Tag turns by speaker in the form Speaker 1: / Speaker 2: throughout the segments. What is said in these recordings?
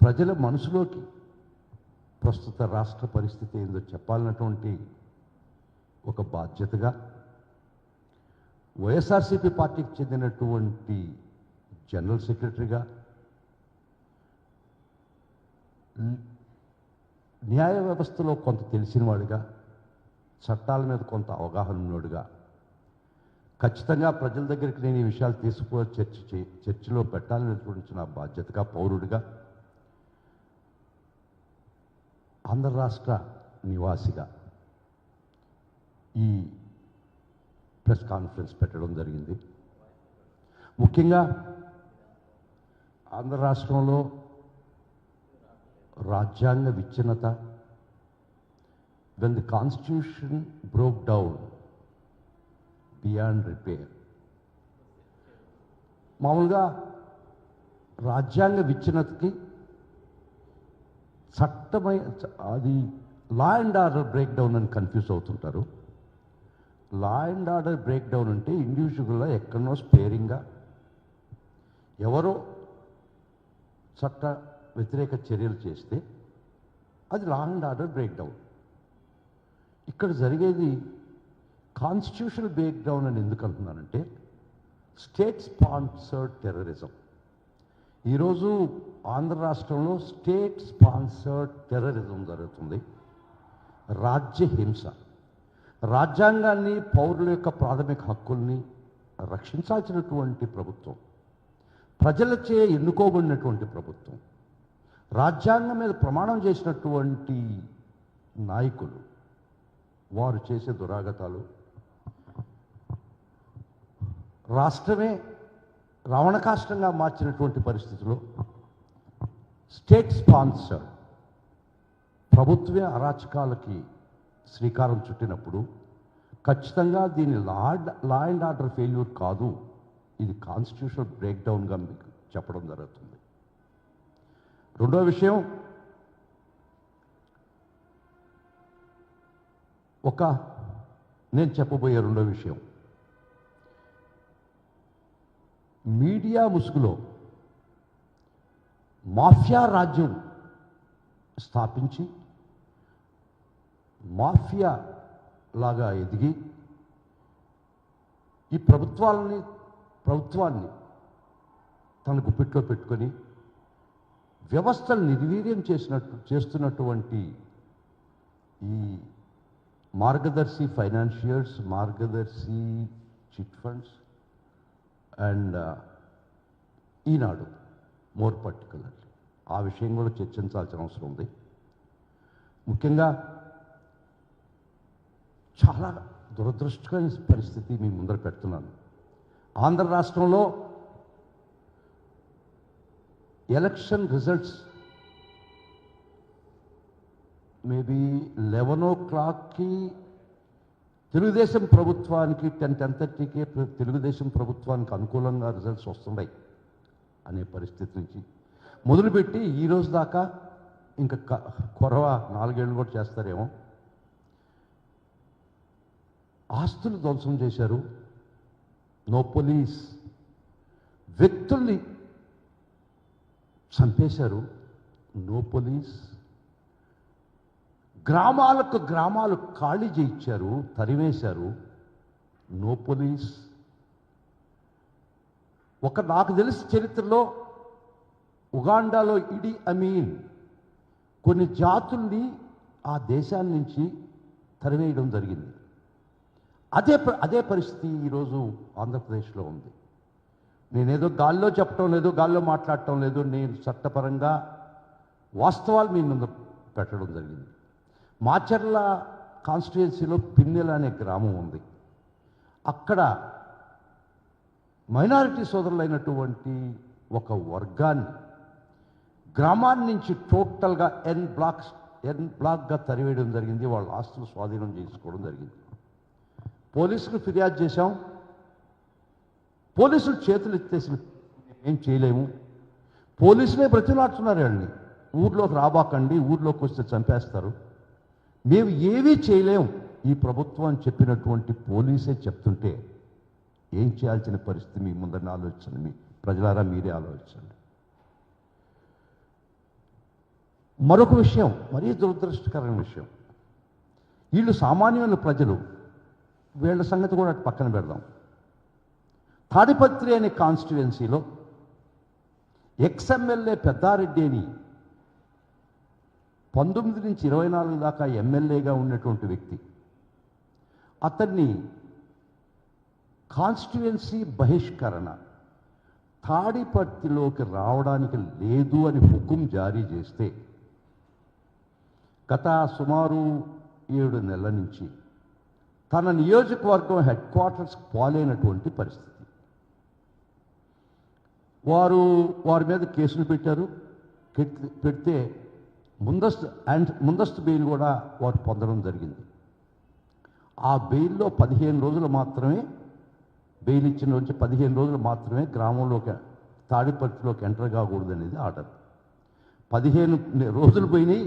Speaker 1: ప్రజల మనసులోకి ప్రస్తుత రాష్ట్ర పరిస్థితి ఏందో చెప్పాలన్నటువంటి ఒక బాధ్యతగా వైఎస్ఆర్సీపీ పార్టీకి చెందినటువంటి జనరల్ సెక్రటరీగా, న్యాయ వ్యవస్థలో కొంత తెలిసినవాడిగా, చట్టాల మీద కొంత అవగాహన ఉన్నవాడుగా ఖచ్చితంగా ప్రజల దగ్గరికి నేను ఈ విషయాలు చర్చలో పెట్టాలనేటువంటి నా బాధ్యతగా, పౌరుడిగా, ఆంధ్ర రాష్ట్ర నివాసిగా ఈ ప్రెస్ కాన్ఫరెన్స్ పెట్టడం జరిగింది. ముఖ్యంగా ఆంధ్ర రాష్ట్రంలో రాజ్యాంగ విచ్ఛిన్నత, when the constitution broke down beyond repair. మామూలుగా రాజ్యాంగ విచ్ఛిన్నతకి అది లా అండ్ ఆర్డర్ బ్రేక్ డౌన్ అని కన్ఫ్యూజ్ అవుతుంటారు. లా అండ్ ఆర్డర్ బ్రేక్ డౌన్ అంటే ఇండివిజువల్గా ఎక్కడనో స్పేరింగ్గా ఎవరో చట్ట వ్యతిరేక చర్యలు చేస్తే అది లా అండ్ ఆర్డర్ బ్రేక్ డౌన్. ఇక్కడ జరిగేది కాన్స్టిట్యూషనల్ బ్రేక్ డౌన్ అని ఎందుకు అంటున్నానంటే స్టేట్ స్పాన్సర్డ్ టెర్రరిజం. ఈరోజు ఆంధ్ర రాష్ట్రంలో స్టేట్ స్పాన్సర్డ్ టెర్రరిజం జరుగుతుంది. రాజ్యహింస, రాజ్యాంగాన్ని, పౌరుల యొక్క ప్రాథమిక హక్కుల్ని రక్షించాల్సినటువంటి ప్రభుత్వం, ప్రజలచే ఎన్నుకోబడినటువంటి ప్రభుత్వం, రాజ్యాంగం మీద ప్రమాణం చేసినటువంటి నాయకులు వారు చేసే దురాగతాలు, రాష్ట్రమే రావణకాష్టంగా మార్చినటువంటి పరిస్థితిలో స్టేట్ స్పాన్సర్ ప్రభుత్వమే అరాచకాలకి శ్రీకారం చుట్టినప్పుడు ఖచ్చితంగా దీని లా అండ్ ఆర్డర్ ఫెయిల్యూర్ కాదు, ఇది కాన్స్టిట్యూషనల్ బ్రేక్ డౌన్గా మీకు చెప్పడం జరుగుతుంది. రెండో విషయం, నేను చెప్పబోయే రెండో విషయం, మీడియా ముసుగులో మాఫియా రాజ్యం స్థాపించి మాఫియా లాగా ఎదిగి ఈ ప్రభుత్వాన్ని తన గుప్పిట్లో పెట్టుకొని వ్యవస్థను నిర్వీర్యం చేస్తున్నటువంటి ఈ మార్గదర్శి financiers, Margadarsi chit funds and Eenadu more particularly ఆ విషయం కూడా చర్చించాల్సిన అవసరం ఉంది. ముఖ్యంగా చాలా దురదృష్టకరమైన పరిస్థితి మీ ముందర పెడుతున్నాను. ఆంధ్ర రాష్ట్రంలో ఎలక్షన్ రిజల్ట్స్ మేబీ 11 o'clockకి తెలుగుదేశం ప్రభుత్వానికి 10:30కి తెలుగుదేశం ప్రభుత్వానికి అనుకూలంగా రిజల్ట్స్ వస్తున్నాయి అనే పరిస్థితి నుంచి మొదలుపెట్టి ఈరోజు దాకా ఇంకా కొరవ 4 ఏళ్ళు కూడా చేస్తారేమో. ఆస్తులు ధ్వంసం చేశారు, నో పోలీస్, వ్యక్తుల్ని చంపేశారు, నో పోలీస్, గ్రామాలు ఖాళీ చేయించారు, తరివేశారు, నో పోలీస్. నాకు తెలిసి చరిత్రలో ఉగాండాలో ఇడి అమీన్ కొన్ని జాతుల్ని ఆ దేశాన్ని నుంచి తరివేయడం జరిగింది. అదే పరిస్థితి ఈరోజు ఆంధ్రప్రదేశ్లో ఉంది. నేనేదో గాల్లో చెప్పడం లేదు, గాల్లో మాట్లాడటం లేదు, నేను చట్టపరంగా వాస్తవాలు మీ ముందు పెట్టడం జరిగింది. మాచర్ల కాన్స్టిట్యుయెన్సీలో పిన్నెల అనే గ్రామం ఉంది. అక్కడ మైనారిటీ సోదరులైనటువంటి ఒక వర్గాన్ని గ్రామాన్ని నుంచి టోటల్గా ఎన్ బ్లాక్గా తరివేయడం జరిగింది. వాళ్ళ ఆస్తులు స్వాధీనం చేసుకోవడం జరిగింది. పోలీసులు ఫిర్యాదు చేశాం, పోలీసులు చేతులు ఎత్తేసిన ఏం చేయలేము, పోలీసులే బ్రతిలాడుతున్నారు వాళ్ళని, ఊర్లోకి రాబాకండి, ఊర్లోకి వస్తే చంపేస్తారు, మేము ఏమీ చేయలేం ఈ ప్రభుత్వం అని చెప్పినటువంటి పోలీసే చెప్తుంటే ఏం చేయాల్సిన పరిస్థితి మీ ముందరని ఆలోచించండి. మీ ప్రజలారా మీరే ఆలోచించండి. మరొక విషయం, మరీ దురదృష్టకరమైన విషయం, వీళ్ళు సామాన్యమైన ప్రజలు, వీళ్ళ సంగతి కూడా అటు పక్కన పెడదాం. తాడిపత్రి అనే కాన్స్టిట్యుయెన్సీలో ఎక్స్ఎమ్మెల్యే పెద్దారెడ్డి అని 19 నుంచి 24 దాకా ఎమ్మెల్యేగా ఉన్నటువంటి వ్యక్తి, అతన్ని కాన్స్టిట్యుయెన్సీ బహిష్కరణ, తాడిపత్రిలోకి రావడానికి లేదు అని హుకుం జారీ చేస్తే గత సుమారు 7 నెలల నుంచి తన నియోజకవర్గం హెడ్ క్వార్టర్స్కి పోలేనటువంటి పరిస్థితి. వారి మీద కేసులు పెట్టారు. పెడితే ముందస్తు బెయిల్ కూడా వారు పొందడం జరిగింది. ఆ బెయిల్లో 15 రోజులు మాత్రమే, బెయిల్ ఇచ్చిన నుంచి 15 రోజులు మాత్రమే గ్రామంలోకి, తాడిపత్రిలోకి ఎంటర్ కాకూడదు అనేది ఆర్డర్. 15 రోజులు పోయినాయి.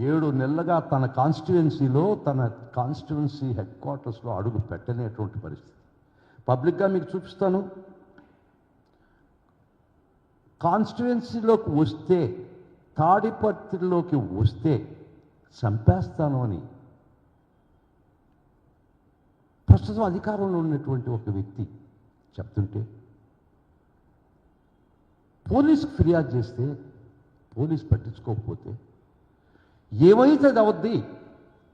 Speaker 1: 7 నెలలుగా తన కాన్స్టిట్యుయెన్సీలో, తన కాన్స్టిట్యుయెన్సీ హెడ్ క్వార్టర్స్లో అడుగు పెట్టలేనటువంటి పరిస్థితి. పబ్లిక్గా మీకు చూపిస్తాను. కాన్స్టిట్యుయెన్సీలోకి వస్తే, తాడిపత్రిలోకి వస్తే చంపేస్తాను అని ప్రస్తుతం అధికారంలో ఉన్నటువంటి ఒక వ్యక్తి చెప్తుంటే, పోలీసుకు ఫిర్యాదు చేస్తే పోలీసు పట్టించుకోకపోతే ఏమైతే అది అవద్ది,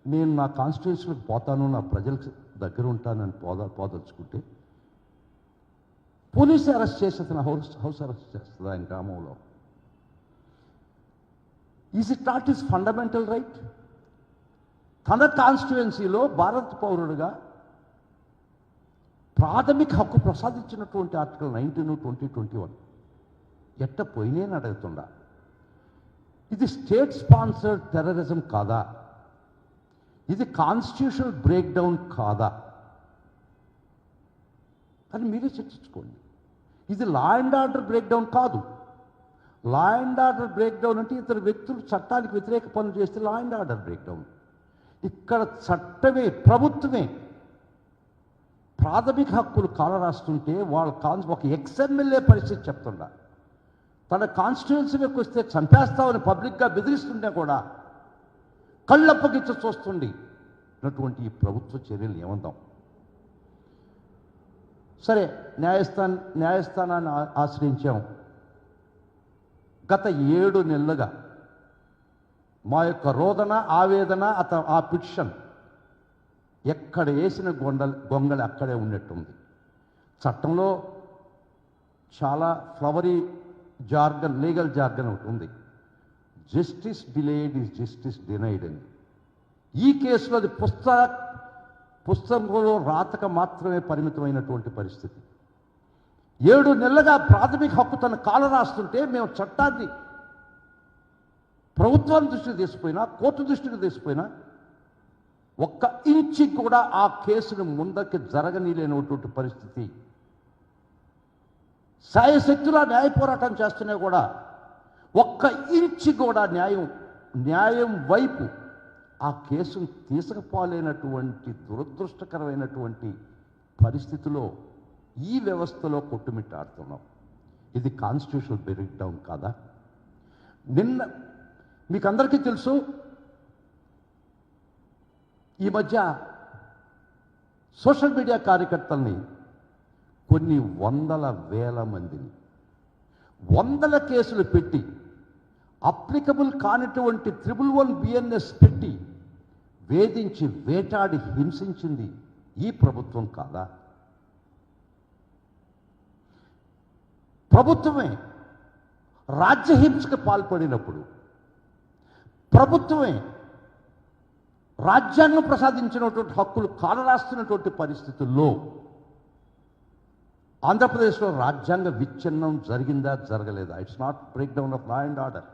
Speaker 1: నేను నా కాన్స్టిట్యుయెన్సీలోకి పోతాను, నా ప్రజలకు దగ్గర ఉంటానని పోదలుచుకుంటే పోలీసు అరెస్ట్ చేసి అతను హౌస్ అరెస్ట్ చేస్తుంది ఆయన గ్రామంలో. Is it not is fundamental right? తన కాన్స్టిట్యుయెన్సీలో భారత పౌరుడుగా ప్రాథమిక హక్కు ప్రసాదించినటువంటి ఆర్టికల్ 19, 20, 21 ఎట్ట పోయినేని అడుగుతుండా. ఇది స్టేట్ స్పాన్సర్డ్ టెర్రరిజం కాదా? ఇది కాన్స్టిట్యూషనల్ బ్రేక్ డౌన్ కాదా అని మీరే చర్చించుకోండి. ఇది law and order break down కాదు. Law and order break down అంటే ఇతర వ్యక్తులు చట్టానికి వ్యతిరేక పనులు చేస్తే law and order break down. ఇక్కడ చట్టమే, ప్రభుత్వమే ప్రాథమిక హక్కులు కాలరాస్తుంటే ఒక ఎక్స్ఎమ్మెల్యే పరిస్థితి చెప్తుండా. తన కాన్స్టిట్యుయెన్సీలోకి వస్తే చంపేస్తామని పబ్లిక్గా బెదిరిస్తుంటే కూడా కళ్ళప్పగిచ్చ చూస్తుంది అటువంటి ఈ ప్రభుత్వ చర్యలు ఏమందాం. సరే, న్యాయస్థానాన్ని ఆశ్రయించాం. గత 7 నెలలుగా మా యొక్క రోదన, ఆవేదన, ఆ పిటిషన్ ఎక్కడ వేసిన గొంగళి అక్కడే ఉన్నట్టుంది. చట్టంలో చాలా ఫ్లవరీ జార్గన్, లీగల్ జార్గన్ ఒకటి ఉంది. Justice delayed is justice denied అని. ఈ కేసులో అది పుస్తకంలో రాతక మాత్రమే పరిమితమైనటువంటి పరిస్థితి. 7 నెలలుగా ప్రాథమిక హక్కు తన కాలు రాస్తుంటే మేము చట్టాన్ని ప్రభుత్వం దృష్టికి తీసుకుపోయినా, కోర్టు దృష్టికి తీసుకుపోయినా 1 ఇంచి కూడా ఆ కేసును ముందకి జరగనీలేనటువంటి పరిస్థితి. సాయశక్తులా న్యాయ పోరాటం చేస్తున్నా కూడా 1 ఇంచి కూడా న్యాయం వైపు ఆ కేసును తీసుకుపోలేనటువంటి దురదృష్టకరమైనటువంటి పరిస్థితిలో ఈ వ్యవస్థలో కొట్టుమిట్టాడుతున్నాం. ఇది కాన్స్టిట్యూషనల్ బ్రేక్ డౌన్ కాదా? నిన్న మీకు అందరికీ తెలుసు, ఈ మధ్య సోషల్ మీడియా కార్యకర్తల్ని కొన్ని వేల మందిని 100 కేసులు పెట్టి, అప్లికబుల్ కానిటువంటి 111 BNS పెట్టి వేధించి, వేటాడి, హింసించింది ఈ ప్రభుత్వం కాదా? ప్రభుత్వమే రాజ్యహింసకు పాల్పడినప్పుడు, ప్రభుత్వమే రాజ్యాంగం ప్రసాదించినటువంటి హక్కులు కాలరాస్తున్నటువంటి పరిస్థితుల్లో ఆంధ్రప్రదేశ్లో రాజ్యాంగ విచ్ఛిన్నం జరిగిందా, జరగలేదా? It's not break down of law and order.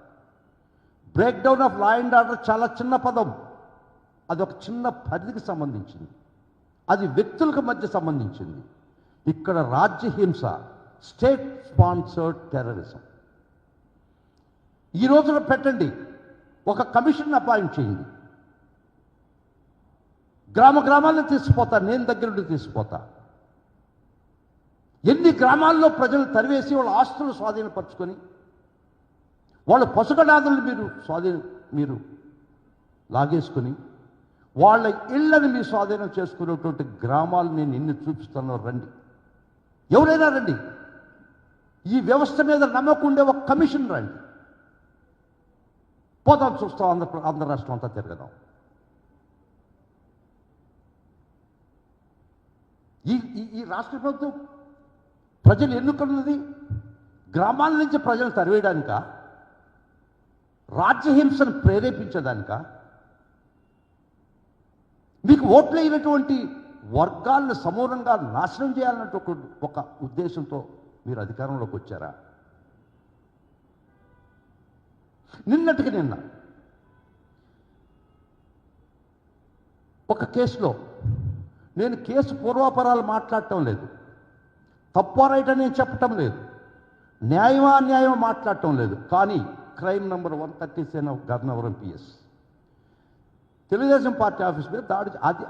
Speaker 1: Break down of law and order చాలా చిన్న పదం. అది ఒక చిన్న పరిధికి సంబంధించింది, అది వ్యక్తులకు మధ్య సంబంధించింది. ఇక్కడ రాజ్యహింస, స్టేట్ స్పాన్సర్డ్ టెర్రరిజం. ఈ రోజున పెట్టండి, ఒక కమిషన్ అపాయింట్ చేయండి, గ్రామాలను తీసుకుపోతా, నేను దగ్గరుండి తీసుకుపోతా. ఎన్ని గ్రామాల్లో ప్రజలు తరివేసి వాళ్ళ ఆస్తులు స్వాధీనపరుచుకొని వాళ్ళ పసుగడాదులు మీరు లాగేసుకుని వాళ్ళ ఇళ్ళని మీ స్వాధీనం చేసుకునేటువంటి గ్రామాలు నేను ఎన్ని చూపిస్తానో రండి, ఎవరైనా రండి. ఈ వ్యవస్థ మీద నమ్మకం ఉండే ఒక కమిషన్ రండి, పోదాం, చూస్తాం, ఆంధ్ర రాష్ట్రం అంతా తిరగదాం. ఈ రాష్ట్ర ప్రభుత్వం ప్రజలు ఎన్నుకున్నది గ్రామాల నుంచి ప్రజలు తరివేయడానిక, రాజ్యహింసను ప్రేరేపించడానిక, మీకు ఓట్లు అయినటువంటి వర్గాలను సమూలంగా నాశనం చేయాలన్నట్టు ఒక ఉద్దేశంతో మీరు అధికారంలోకి వచ్చారా? నిన్నటికి నిన్న ఒక కేసులో, నేను కేసు పూర్వాపరాలు మాట్లాడటం లేదు, తప్ప రైట్ అని చెప్పటం లేదు, న్యాయమా అన్యాయమా మాట్లాడటం లేదు, కానీ crime number 137 of Gannavaram PS Telugu Desam party office మీద దాడి. అది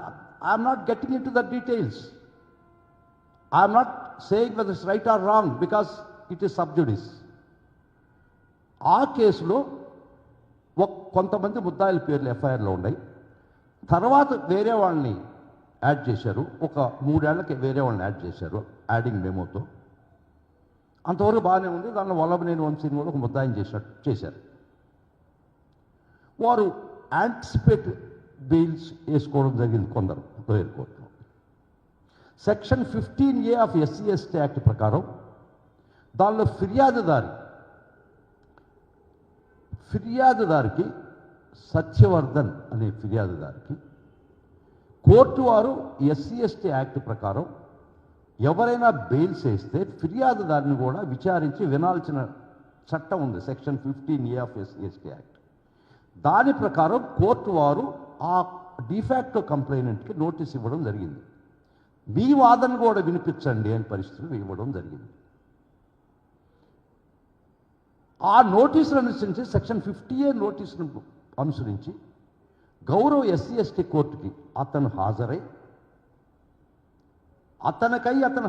Speaker 1: I'm not getting in to the details, I'm not saying whether it's right are wrong because it is sub judice. ఆ కేసులో కొంతమంది ముద్దాయిల పేర్లు ఎఫ్ఐఆర్లో ఉన్నాయి. తర్వాత వేరే వాళ్ళని యాడ్ చేశారు, ఒక 3 ఏళ్లకి వేరే వాళ్ళని యాడ్ చేశారు యాడింగ్ మెమోతో. అంతవరకు బాగానే ఉంది. దానిలో వల్లభనేని వంశీని కూడా ఒక ముద్దాయిని చేశారు. వారు యాంటిసిపేట్ బెయిల్స్ వేసుకోవడం జరిగింది కొందరు లోయర్ కోర్టులో. Section 15A of SC/ST act ప్రకారం దానిలో ఫిర్యాదుదారికి సత్యవర్ధన్ అనే ఫిర్యాదుదారికి కోర్టు వారు SC/ST యాక్ట్ ప్రకారం ఎవరైనా బెయిల్స్ వేస్తే ఫిర్యాదుదారిని కూడా విచారించి వినాల్సిన చట్టం ఉంది, section 15A of SC/ST act. దాని ప్రకారం కోర్టు వారు ఆ డిఫాక్టో కంప్లైనెంట్కి నోటీస్ ఇవ్వడం జరిగింది. మీ వాదన కూడా వినిపించండి అని పరిస్థితులు ఇవ్వడం జరిగింది. ఆ నోటీసులు అనుసరించి సెక్షన్ 50A నోటీసును అనుసరించి గౌరవ SC/ST కోర్టుకి అతను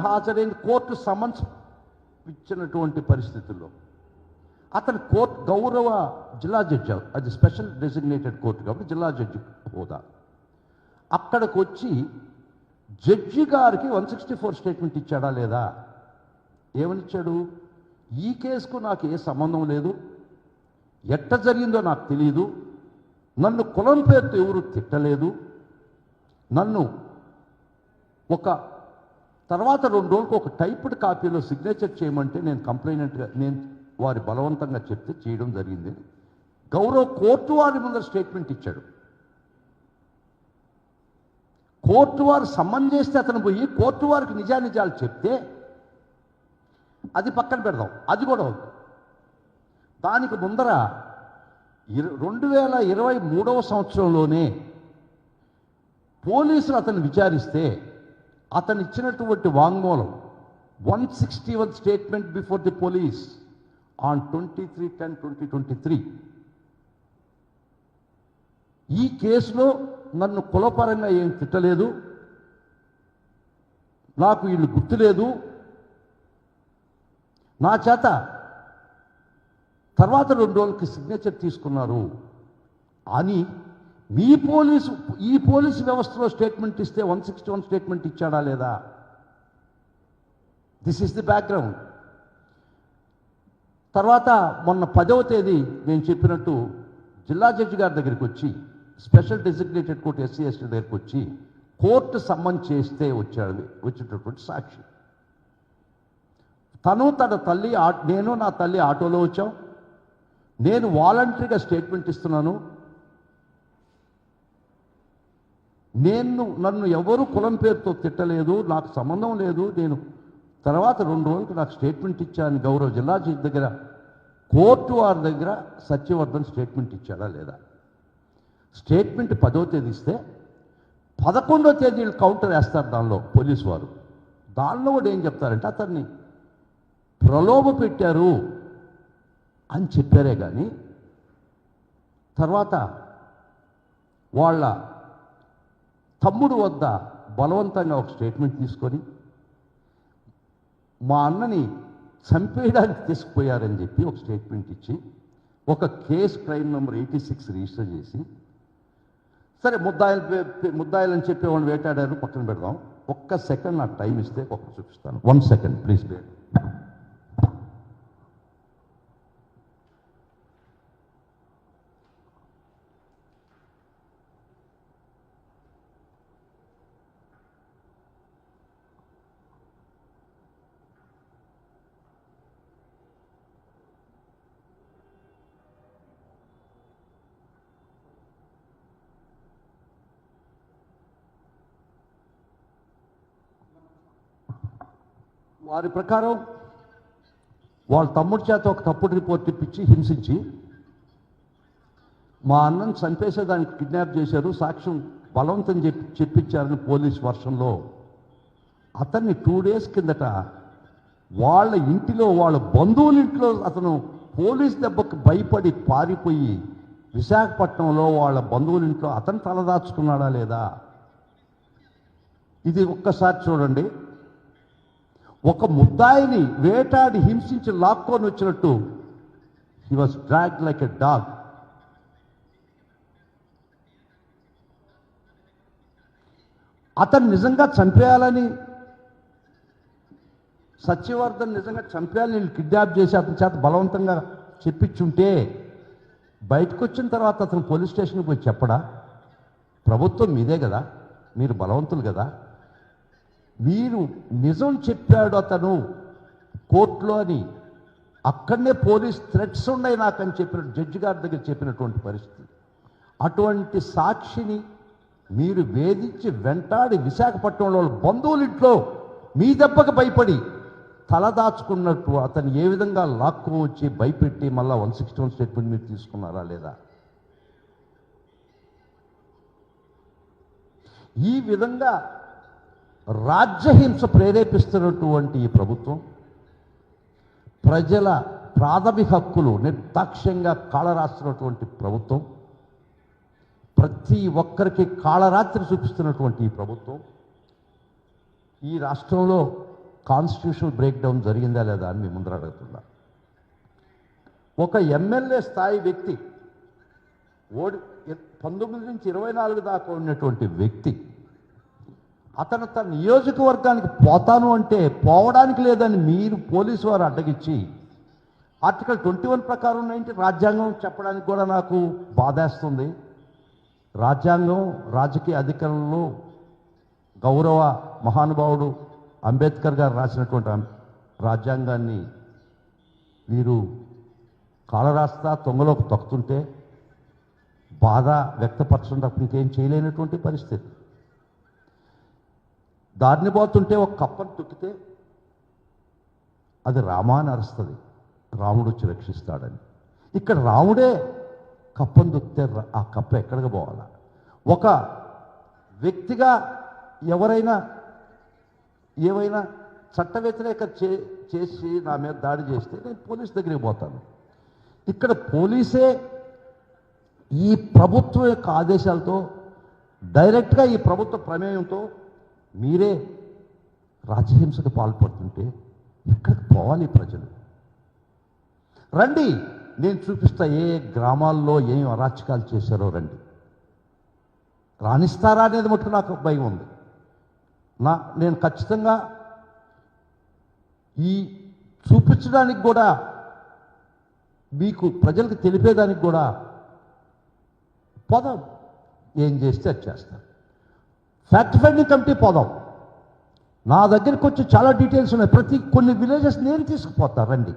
Speaker 1: హాజరైన కోర్టు సమన్స్ ఇచ్చినటువంటి పరిస్థితుల్లో అతను గౌరవ జిల్లా జడ్జి, అది స్పెషల్ డెసిగ్నేటెడ్ కోర్టు కాబట్టి జిల్లా జడ్జి హోదా, అక్కడికి వచ్చి జడ్జి గారికి 164 స్టేట్మెంట్ ఇచ్చాడా లేదా? ఏమనిచ్చాడు? ఈ కేసుకు నాకు ఏ సంబంధం లేదు, ఎట్ట జరిగిందో నాకు తెలియదు, నన్ను కులం పేరుతో ఎవరు తిట్టలేదు, నన్ను తర్వాత 2 రోజులకు ఒక టైప్డ్ కాపీలో సిగ్నేచర్ చేయమంటే నేను వారి బలవంతంగా చెప్తే చేయడం జరిగింది. గౌరవ కోర్టు వారి ముందర స్టేట్మెంట్ ఇచ్చాడు. కోర్టు వారు సమ్మన్ చేస్తే అతను పోయి కోర్టు వారికి నిజానిజాలు చెప్తే అది పక్కన పెడదాం, అది కూడా ఉంది. దానికి ముందర 2023వ సంవత్సరంలోనే పోలీసులు అతను విచారిస్తే అతను ఇచ్చినటువంటి వాంగ్మూలం 161 statement before the police on 23/10/2023 ఈ కేసులో నన్ను కులపరంగా ఏం తిట్టలేదు, నాకు వీళ్ళు గుర్తులేదు, నా చేత తర్వాత 2 రోజులకి సిగ్నేచర్ తీసుకున్నారు అని ఈ పోలీసు వ్యవస్థలో స్టేట్మెంట్ ఇస్తే 161 స్టేట్మెంట్ ఇచ్చాడా లేదా? This is the background. తర్వాత మొన్న 10వ తేదీ నేను చెప్పినట్టు జిల్లా జడ్జి గారి దగ్గరికి వచ్చి, స్పెషల్ డెసిగ్నేటెడ్ కోర్టు SC/ST దగ్గరికి వచ్చి కోర్టు సమ్మన్ చేస్తే వచ్చేటటువంటి సాక్షి. తన తల్లి, నేను నా తల్లి ఆటోలో వచ్చాం, నేను వాలంటరీగా స్టేట్మెంట్ ఇస్తున్నాను, నన్ను ఎవరు కులం పేరుతో తిట్టలేదు, నాకు సంబంధం లేదు, నేను తర్వాత 2 రోజులకు నాకు స్టేట్మెంట్ ఇచ్చాను. గౌరవ జిల్లా జడ్జి దగ్గర, కోర్టు వారి దగ్గర సత్యవర్ధన్ స్టేట్మెంట్ ఇచ్చాడా లేదా? స్టేట్మెంట్ 10వ తేదీ ఇస్తే 11వ తేదీ కౌంటర్ వేస్తారు దానిలో పోలీసు వారు. దానిలో కూడా ఏం చెప్తారంటే అతన్ని ప్రలోభ పెట్టారు అని చెప్పారే కానీ తర్వాత వాళ్ళ తమ్ముడు వద్ద బలవంతంగా ఒక స్టేట్మెంట్ తీసుకొని మా అన్నని చంపేయడానికి తీసుకుపోయారని చెప్పి ఒక స్టేట్మెంట్ ఇచ్చి ఒక కేసు క్రైమ్ నెంబర్ 86 రిజిస్టర్ చేసి, సరే ముద్దాయిలని చెప్పి వాళ్ళు వేటాడారు, పక్కన పెడదాం. ఒక్క సెకండ్ నాకు టైం ఇస్తే ఒకటి చూపిస్తాను. 1 సెకండ్ ప్లీజ్. వారి ప్రకారం వాళ్ళ తమ్ముడి చేత ఒక తప్పుడు రిపోర్ట్ ఇప్పించి హింసించి మా అన్నను చంపేసేదానికి కిడ్నాప్ చేశారు, సాక్ష్యం బలవంతం చెప్పించారని పోలీస్ వర్షంలో అతన్ని 2 days కిందట వాళ్ళ ఇంటిలో, వాళ్ళ బంధువుల ఇంట్లో అతను పోలీస్ దెబ్బకు భయపడి పారిపోయి విశాఖపట్నంలో వాళ్ళ బంధువుల ఇంట్లో అతను తలదాచుకున్నాడా లేదా? ఇది ఒక్కసారి చూడండి. ఒక ముద్దాయిని వేటాడి హింసించి లాక్కొని వచ్చినట్టు he was dragged like a dog. అతను నిజంగా చంపేయాలని, సత్యవర్ధన్ నిజంగా చంపేయాలని వీళ్ళు కిడ్నాప్ చేసి అతని చేత బలవంతంగా చెప్పించుంటే బయటకు వచ్చిన తర్వాత అతను పోలీస్ స్టేషన్కి పోయి చెప్పడా? ప్రభుత్వం మీదే కదా, మీరు బలవంతులు కదా, మీరు నిజం చెప్పాడు అతను కోర్టులో అని అక్కడనే పోలీస్ థ్రెట్స్ ఉన్నాయి నాకని చెప్పిన జడ్జి గారి దగ్గర చెప్పినటువంటి పరిస్థితి. అటువంటి సాక్షిని మీరు వేధించి వెంటాడి విశాఖపట్నంలో బంధువుల ఇంట్లో మీ దెబ్బకు భయపడి తలదాచుకున్నట్టు అతను ఏ విధంగా లాక్కు వచ్చి భయపెట్టి మళ్ళీ 161 స్టేట్మెంట్ మీరు తీసుకున్నారా లేదా? ఈ విధంగా రాజ్యహింస ప్రేరేపిస్తున్నటువంటి ఈ ప్రభుత్వం ప్రజల ప్రాథమిక హక్కులు నిర్దాక్ష్యంగా కాళరాస్తున్నటువంటి ప్రభుత్వం, ప్రతి ఒక్కరికి కాళరాత్రి చూపిస్తున్నటువంటి ఈ ప్రభుత్వం ఈ రాష్ట్రంలో కాన్స్టిట్యూషనల్ బ్రేక్డౌన్ జరిగిందా లేదా అని మీ ముందర అడుగుతున్నా. ఒక ఎమ్మెల్యే స్థాయి వ్యక్తి 19 నుంచి 24 దాకా ఉన్నటువంటి వ్యక్తి అతను తన నియోజకవర్గానికి పోతాను అంటే పోవడానికి లేదని మీరు పోలీసు వారు అడ్డగిచ్చి ఆర్టికల్ 21 ప్రకారం రాజ్యాంగం చెప్పడానికి కూడా నాకు బాధేస్తుంది. రాజ్యాంగం, రాజకీయ అధికారంలో గౌరవ మహానుభావుడు అంబేద్కర్ గారు రాసినటువంటి రాజ్యాంగాన్ని మీరు కాలరాస్తా తొంగలోకి తొక్కుతుంటే బాధ వ్యక్తపరచడం తప్ప ఇంకేం చేయలేనటువంటి పరిస్థితి. దారిని పోతుంటే ఒక కప్పను తొక్కితే అది రామాని అరుస్తుంది, రాముడు వచ్చి రక్షిస్తాడని. ఇక్కడ రాముడే కప్పను తొక్కితే ఆ కప్ప ఎక్కడికి పోవాలా? ఒక వ్యక్తిగా ఎవరైనా ఏవైనా చట్ట వ్యతిరేక చేసి నా మీద దాడి చేస్తే నేను పోలీస్ దగ్గరికి పోతాను. ఇక్కడ పోలీసే ఈ ప్రభుత్వం యొక్క ఆదేశాలతో డైరెక్ట్గా ఈ ప్రభుత్వ ప్రమేయంతో మీరే రాజ్యహింసకు పాల్పడుతుంటే ఎక్కడికి పోవాలి ప్రజలు? రండి, నేను చూపిస్తా ఏ గ్రామాల్లో ఏం అరాచకాలు చేశారో రండి. రాణిస్తారా అనేది మటుకు నాకు భయం ఉంది. నేను ఖచ్చితంగా ఈ చూపించడానికి కూడా మీకు ప్రజలకు తెలిపేదానికి కూడా పోదాం, ఏం చేస్తే అది చేస్తాను. ఫ్యాక్ట్ ఫైండింగ్ కమిటీ పోదాం, నా దగ్గరికి వచ్చి చాలా డీటెయిల్స్ ఉన్నాయి. కొన్ని విలేజెస్ నేను తీసుకుపోతా, రండి.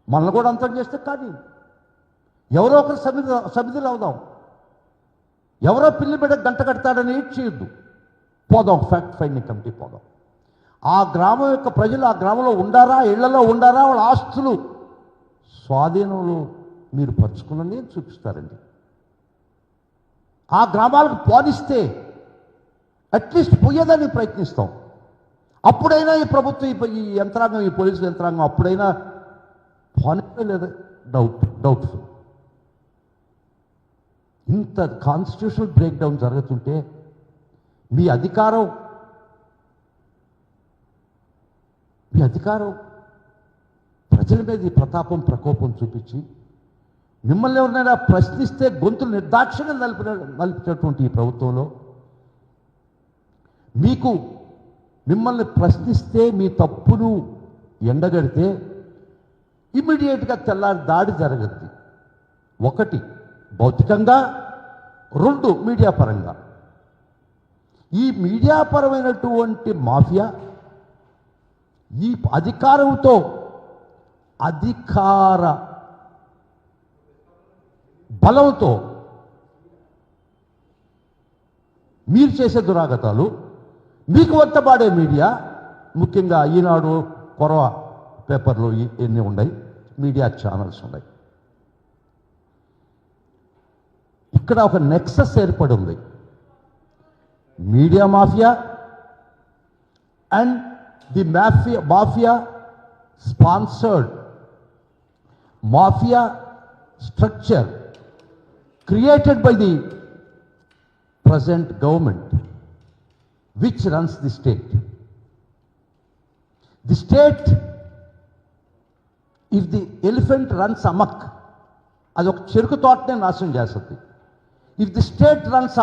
Speaker 1: మనల్ని కూడా అంతం చేస్తే కానీ ఎవరో ఒకరు సమిధిలో అవుదాం. ఎవరో పిల్లి బిడ్డ గంట కడతాడని ఏం చేయొద్దు. పోదాం, ఫ్యాక్ట్ ఫైండింగ్ కమిటీ పోదాం. ఆ గ్రామం యొక్క ప్రజలు ఆ గ్రామంలో ఉండారా, ఇళ్లలో ఉండారా, వాళ్ళ ఆస్తులు స్వాధీనంలో మీరు పరుచుకున్నది చూపిస్తారండి. ఆ గ్రామాలకు పోనిస్తే అట్లీస్ట్ పోయేదాన్ని ప్రయత్నిస్తాం. అప్పుడైనా ఈ ప్రభుత్వం, ఈ యంత్రాంగం, ఈ పోలీసు యంత్రాంగం అప్పుడైనా పోనే లేదా డౌట్ఫుల్. ఇంత కాన్స్టిట్యూషనల్ బ్రేక్డౌన్ జరుగుతుంటే మీ అధికారం ప్రజల మీద ఈ ప్రకోపం చూపించి మిమ్మల్ని ఎవరినైనా ప్రశ్నిస్తే గొంతులు నిర్దాక్షిణ్యం నలిపినటువంటి ఈ ప్రభుత్వంలో మిమ్మల్ని ప్రశ్నిస్తే మీ తప్పును ఎండగడితే ఇమ్మీడియట్గా తెల్లారి దాడి జరగద్ది. 1 భౌతికంగా, 2 మీడియా పరంగా. ఈ మీడియా పరమైనటువంటి మాఫియా ఈ అధికారంతో అధికార బలంతో మీరు చేసే దురాగతాలు, మీకు వంతబాడే మీడియా, ముఖ్యంగా ఈనాడు, కొరవ పేపర్లు ఎన్ని ఉన్నాయి, మీడియా ఛానల్స్ ఉన్నాయి. ఇక్కడ ఒక నెక్సస్ ఏర్పడి ఉంది. Media mafia and the mafia sponsored mafia structure created by the present government which runs the state. The state, if the elephant runs amok, అది ఒక చెరుకు తోటనే నాశనం చేస్తుంది. If the state runs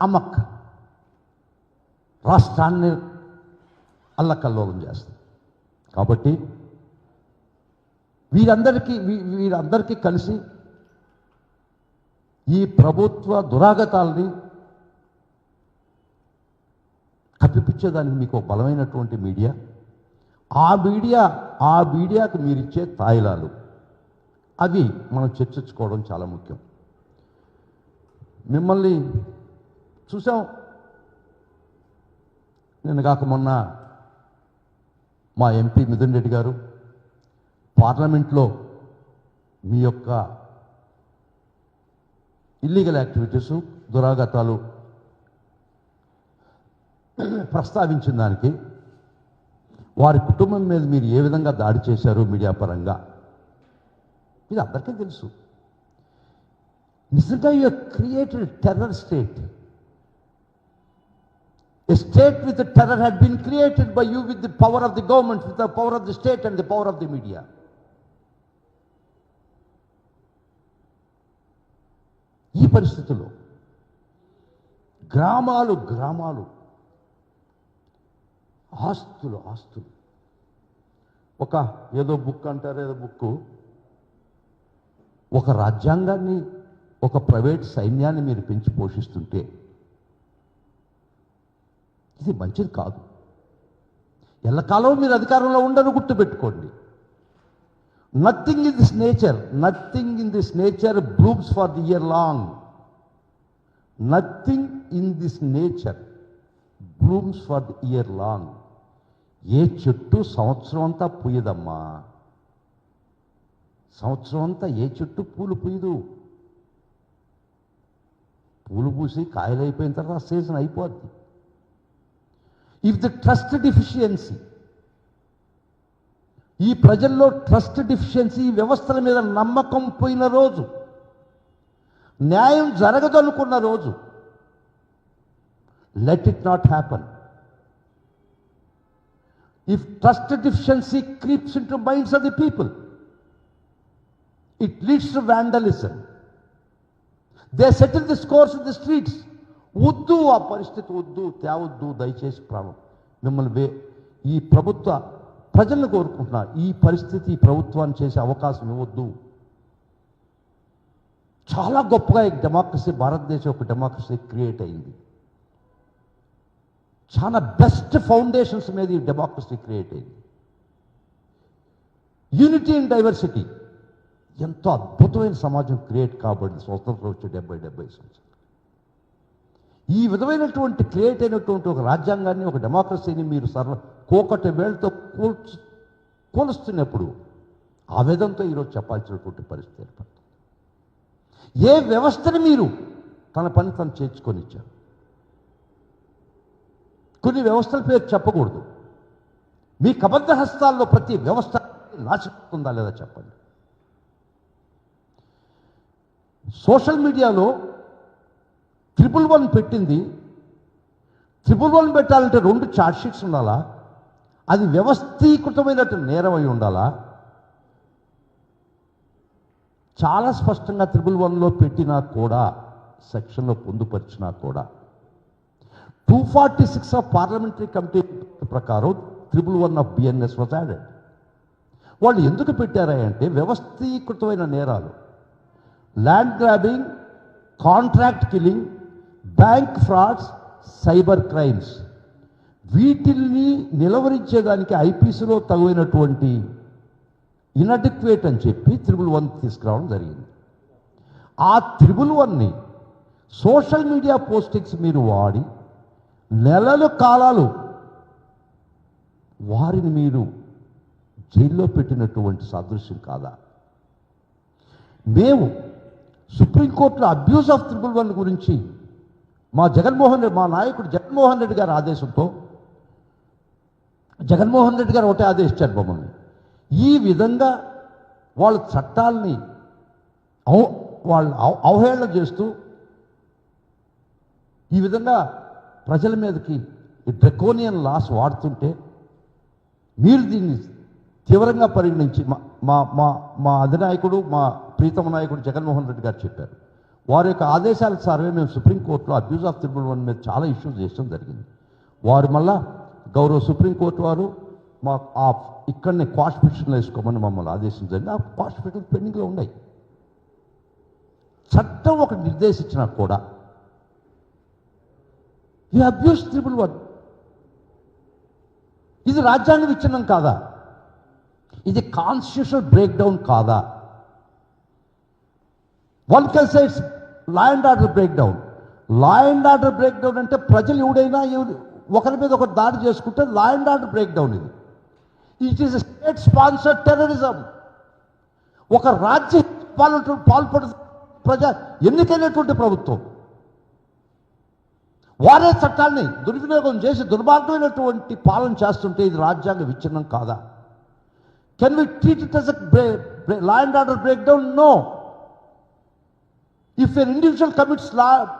Speaker 1: amok, రాష్ట్రాన్ని అల్లకల్లోలం చేస్తుంది. కాబట్టి వీరందరికీ కలిసి ఈ ప్రభుత్వ దురాగతాలని కప్పిపుచ్చేదానికి మీకు బలమైనటువంటి మీడియా, ఆ మీడియాకు మీరిచ్చే తాయిలాలు, అవి మనం చర్చించుకోవడం చాలా ముఖ్యం. మిమ్మల్ని చూసాం. నిన్న కాక మొన్న మా ఎంపీ మిథున్ రెడ్డి గారు పార్లమెంట్లో మీ యొక్క ఇల్లీగల్ యాక్టివిటీసు, దురాగతాలు ప్రస్తావించిన దానికి వారి కుటుంబం మీద మీరు ఏ విధంగా దాడి చేశారు మీడియా పరంగా ఇది అందరికీ తెలుసు. నిజంగా you created terror state. A state with the terror had been created by you with the power of the government, with the power of the state and the power of the media. ఈ పరిస్థితుల్లో గ్రామాలు ఆస్తులు ఒక ఏదో book అంటారు, ఏదో book, ఒక రాజ్యాంగాన్ని, ఒక ప్రైవేట్ సైన్యాన్ని మీరు పెంచి పోషిస్తుంటే ఇది మంచిది కాదు. ఎల్లకాలం మీరు అధికారంలో ఉండరు, గుర్తుపెట్టుకోండి. Nothing in this nature blooms for the year long. Nothing in this nature blooms for the year long. ఏ చెట్టు సంవత్సరం అంతా పూయదమ్మా. సంవత్సరం అంతా ఏ చెట్టు పూలు పూయదు. పూలు పూసి కాయలు అయిపోయిన తర్వాత సీజన్ అయిపోద్ది. ఇఫ్ ద ట్రస్ట్ డిఫిషియన్సీ, ఈ ప్రజల్లో ట్రస్ట్ డిఫిషియన్సీ, వ్యవస్థల మీద నమ్మకం పోయిన రోజు, న్యాయం జరగదనుకున్న రోజు, let it not happen. If trust deficiency creeps into minds of the people, it leads to vandalism. They settle the scores in the streets. వద్దు, ఆ పరిస్థితి వద్దు, తేవద్దు, దయచేసి మిమ్మల్ని ఈ ప్రజలను కోరుకుంటున్నా, ఈ పరిస్థితి ఈ ప్రభుత్వాన్ని చేసే అవకాశం ఇవ్వద్దు. చాలా గొప్పగా ఈ డెమోక్రసీ, భారతదేశం ఒక డెమోక్రసీ క్రియేట్ అయింది. చాలా బెస్ట్ ఫౌండేషన్స్ మీద ఈ డెమోక్రసీ క్రియేట్ అయింది. యూనిటీ అండ్ డైవర్సిటీ, ఎంతో అద్భుతమైన సమాజం క్రియేట్ కాబడింది స్వతంత్రం వచ్చి 70 సంవత్సరాలు. ఈ విధమైనటువంటి క్రియేట్ అయినటువంటి ఒక రాజ్యాంగాన్ని, ఒక డెమోక్రసీని మీరు కోకటి వేళ్ళతో కూలుస్తున్నప్పుడు ఆవేదనతో ఈరోజు చెప్పాల్సినటువంటి పరిస్థితి ఏర్పడుతుంది. ఏ వ్యవస్థని మీరు తన పని తను చేర్చుకొని ఇచ్చారు. కొన్ని వ్యవస్థల పేరు చెప్పకూడదు. మీ కబద్ధ హస్తాల్లో ప్రతి వ్యవస్థ నాశిస్తుందా లేదా చెప్పండి. సోషల్ మీడియాలో 111 పెట్టింది. 111 పెట్టాలంటే 2 ఛార్జ్షీట్స్ ఉండాలా, అది వ్యవస్థీకృతమైనటువంటి నేరం అయి ఉండాలా? చాలా స్పష్టంగా 111లో పెట్టినా కూడా, సెక్షన్లో పొందుపరిచినా కూడా 246 ఆఫ్ పార్లమెంటరీ కమిటీ ప్రకారం 111 ఆఫ్ బిఎన్ఎస్ వాజ్ యాడెడ్. వాళ్ళు ఎందుకు పెట్టారా అంటే వ్యవస్థీకృతమైన నేరాలు, land grabbing, contract killing, bank frauds, cyber crimes, వీటిల్ని నిలవరించేదానికి ఐపీసీలో తగినటువంటి ఇన్అడిక్వేట్ అని చెప్పి 111 తీసుకురావడం జరిగింది. ఆ 111ని సోషల్ మీడియా పోస్టింగ్స్ మీరు వాడి నెలల కాలాలు వారిని మీరు జైల్లో పెట్టినటువంటి సాదృశ్యం కాదా? మేము సుప్రీంకోర్టులో అబ్యూస్ ఆఫ్ 111 గురించి మా నాయకుడు జగన్మోహన్ రెడ్డి గారి ఆదేశంతో, జగన్మోహన్ రెడ్డి గారు ఒకటే ఆదేశించారు మమ్మల్ని, ఈ విధంగా వాళ్ళ చట్టాలని వాళ్ళు అవహేళన చేస్తూ ఈ విధంగా ప్రజల మీదకి డ్రకోనియన్ లాస్ వాడుతుంటే మీరు దీన్ని తీవ్రంగా పరిగణించి మా అధినాయకుడు, మా ప్రీతమ నాయకుడు జగన్మోహన్ రెడ్డి గారు చెప్పారు. వారి యొక్క ఆదేశాల సర్వే మేము సుప్రీంకోర్టులో అబ్యూస్ ఆఫ్ 111 మీద చాలా ఇష్యూస్ చేయడం జరిగింది. వారు మళ్ళా గౌరవ సుప్రీంకోర్టు వారు ఇక్కడనే క్వాష్ పిటిషన్లు వేసుకోమని మమ్మల్ని ఆదేశించండి. ఆ క్వాష్ పిటిషన్ పెండింగ్లో ఉన్నాయి. చట్టం ఒకటి నిర్దేశించినా కూడా ఈ అబ్యూస్ 111 ఇది రాజ్యాంగ విచ్ఛిన్నం కాదా? ఇది కాన్స్టిట్యూషనల్ బ్రేక్ డౌన్ కాదా? One can say it's law and order break down. Law and order break down అంటే ప్రజలు ఎవడైనా ఒకరి మీద ఒకరు దాడి చేసుకుంటే law and order break down ఇది. It is state sponsored terrorism. ఒక రాజ్య పాల్పడు ఎన్నికైనటువంటి ప్రభుత్వం వారే చట్టాన్ని దుర్వినియోగం చేసి దుర్మార్గమైనటువంటి పాలన చేస్తుంటే ఇది రాజ్యాంగ విచ్ఛిన్నం కాదా? Can we treat it as a law and order breakdown? No. If an individual commits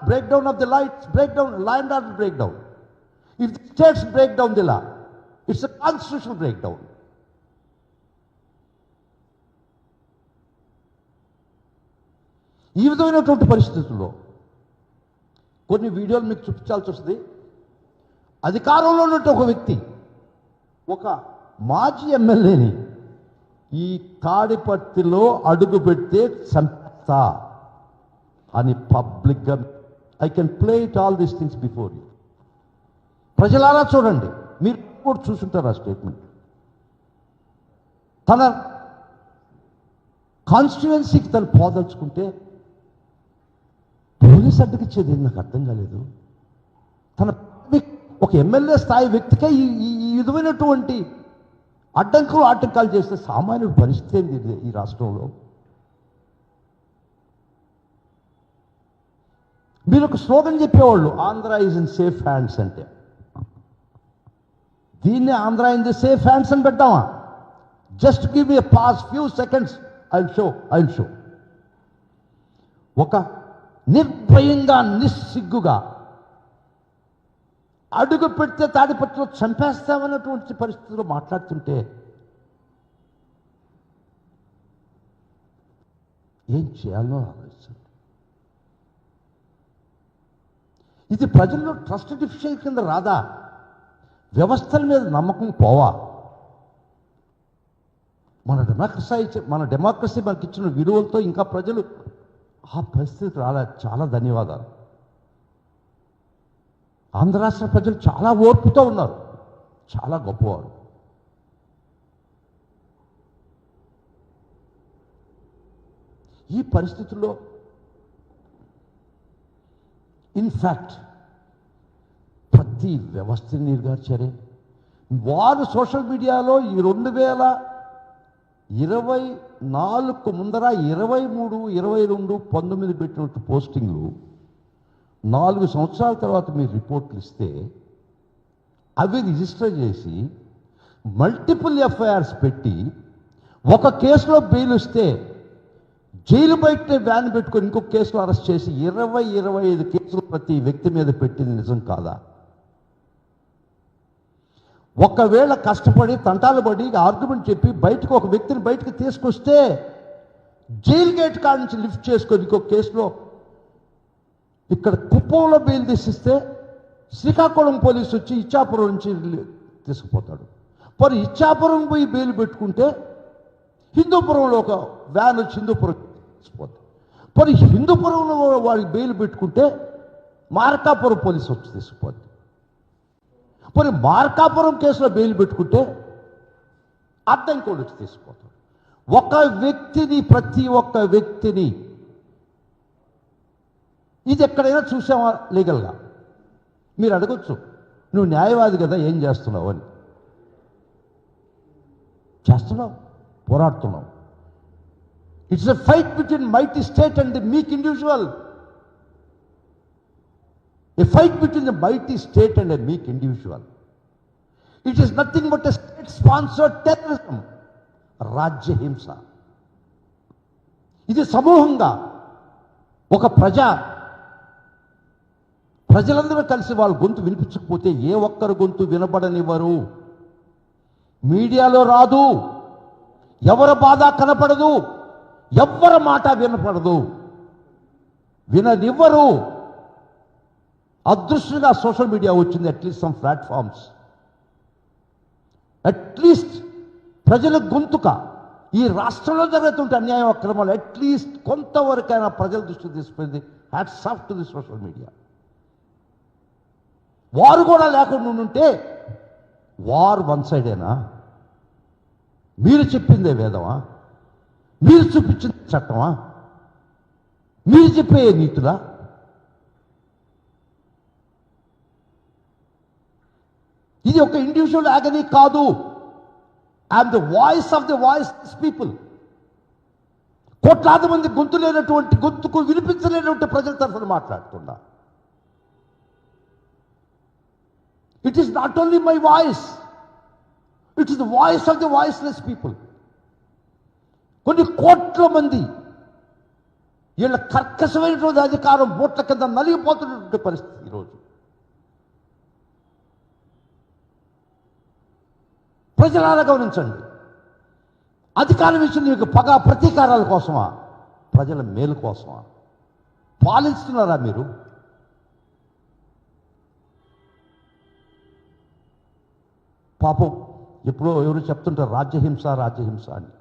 Speaker 1: breakdown of the law, it's law and order breakdown. If the states break down the law, it's a constitutional breakdown. ఈ విధమైనటువంటి పరిస్థితుల్లో కొన్ని వీడియోలు మీకు చూపించాల్సి వస్తుంది. అధికారంలో ఉన్నట్టు ఒక వ్యక్తి ఒక మాజీ ఎమ్మెల్యేని ఈ తాడిపత్రిలో అడుగు పెడితే చంపేస్తా అని పబ్లిక్గా, I can play it all these things before you. ప్రజలారా చూడండి, మీరు కూడా చూసుంటారు ఆ స్టేట్మెంట్. తన కాన్స్టిట్యుయెన్సీకి తను పోదలుచుకుంటే పోలీస్ అడ్డుకిచ్చేది నాకు అర్థం కాలేదు. ఒక ఎమ్మెల్యే స్థాయి వ్యక్తికే ఈ విధమైనటువంటి ఆటంకాలు చేస్తే సామాన్యుడి పరిస్థితి ఏంది ఈ రాష్ట్రంలో? మీరు ఒక స్లోగన్ చెప్పేవాళ్ళు, Andhra is in safe hands అంటే. దీన్ని Andhra in the safe hands అని పెట్టామా? Just give me pass few seconds, I will show. ఒక నిర్భయంగా నిస్సిగ్గుగా అడుగు పెడితే తాడిపత్రిలో చంపేస్తామన్నటువంటి పరిస్థితిలో మాట్లాడుతుంటే ఏం చేయాలో ఆలోచించండి. ఇది ప్రజల్లో ట్రస్ట్ డిఫిషియన్సీ కింద రాదా? వ్యవస్థల మీద నమ్మకం పోవా? మన డెమోక్రసీ మనకి ఇచ్చిన విలువలతో ఇంకా ప్రజలు ఆ పరిస్థితి రాలే. చాలా ధన్యవాదాలు. ఆంధ్ర రాష్ట్ర ప్రజలు చాలా ఓర్పుతో ఉన్నారు, చాలా గొప్పవారు. ఈ పరిస్థితుల్లో ఇన్ఫ్యాక్ట్ ప్రతి వ్యవస్థని నిర్గార్చారే. వారు సోషల్ మీడియాలో ఈ 2024 ముందర 23, 22, 19 పెట్టినట్టు పోస్టింగ్లు 4 సంవత్సరాల తర్వాత మీరు రిపోర్ట్లు ఇస్తే అవి రిజిస్టర్ చేసి మల్టిపుల్ ఎఫ్ఐఆర్స్ పెట్టి ఒక కేసులో బెయిల్ ఇస్తే జైలు బయటనే వ్యాన్ పెట్టుకొని ఇంకొక కేసులో అరెస్ట్ చేసి 20-25 కేసులు ప్రతి వ్యక్తి మీద పెట్టింది నిజం కాదా? ఒకవేళ కష్టపడి తంటాలు పడి ఆర్గ్యుమెంట్ చెప్పి బయటకు ఒక వ్యక్తిని బయటకు తీసుకొస్తే జైలు గేట్ కాడ నుంచి లిఫ్ట్ చేసుకొని ఇంకో కేసులో ఇక్కడ కుప్పంలో బెయిల్ తీసిస్తే శ్రీకాకుళం పోలీసు వచ్చి ఇచ్చాపురం నుంచి తీసుకుపోతాడు. మరి ఇచ్చాపురం పోయి బెయిల్ పెట్టుకుంటే హిందూపురంలో ఒక వ్యాన్ వచ్చి హిందూపురం తీసుకుపోతుంది. మరి హిందూపురంలో వాడికి బెయిల్ పెట్టుకుంటే మార్కాపురం పోలీసు వచ్చి తీసుకుపోద్ది. మరి మార్కాపురం కేసులో బెయిల్ పెట్టుకుంటే అద్దంకోడు వచ్చి తీసుకుపోతాడు. ఒక వ్యక్తిని, ప్రతి ఒక్క వ్యక్తిని, ఇది ఎక్కడైనా చూసావా లీగల్గా? మీరు అడగొచ్చు, నువ్వు న్యాయవాది కదా ఏం చేస్తున్నావు అని. చేస్తున్నావు, పోరాడుతున్నావు. It's a fight between mighty state and the meek individual. A fight between the mighty state and a meek individual. It is nothing but a state-sponsored terrorism. రాజ్య హింస. ఇది సమూహంగా ఒక ప్రజలందరూ కలిసి వాళ్ళ గొంతు వినిపించకపోతే ఏ ఒక్కరు గొంతు వినపడనివ్వరు. మీడియాలో రాదు, ఎవరి బాధ కనపడదు, ఎవ్వరి మాట వినపడదు, విననివ్వరు. అదృష్టంగా సోషల్ మీడియా వచ్చింది. అట్లీస్ట్ సమ్ ప్లాట్ఫామ్స్, అట్లీస్ట్ ప్రజల గొంతుక ఈ రాష్ట్రంలో జరుగుతుంటే అన్యాయం అక్రమాలు అట్లీస్ట్ కొంతవరకైనా ప్రజల దృష్టికి తీసుకుపోయింది. Hats off to the social media. వారు కూడా లేకుండా ఉంటే వార్ వన్ సైడేనా? మీరు చెప్పిందే వేదమా? మీరు చూపించింది చట్టమా? మీరు చెప్పే నీతులా? ఇది ఒక ఇండివిజువల్ యాగనీ కాదు. I'm the voice of the voiceless people. కోట్లాది మంది గొంతు లేనటువంటి, గొంతుకు వినిపించలేనటువంటి ప్రజల తరఫున మాట్లాడుతున్నా. It is not only my voice, it is the voice of the voiceless people. కొన్ని కోట్ల మంది వీళ్ళ కర్కశమైనటువంటి అధికారం బోట్ల కింద నలిగిపోతున్నటువంటి పరిస్థితి ఈరోజు. ప్రజలారా గమనించండి. అధికారం ఇచ్చిన మీకు పగ ప్రతీకారాల కోసమా? ప్రజల మేలు కోసమా? పాలిస్తున్నారా మీరు? పాపం ఎప్పుడో ఎవరు చెప్తుంటారు రాజ్యహింస రాజ్యహింస అని.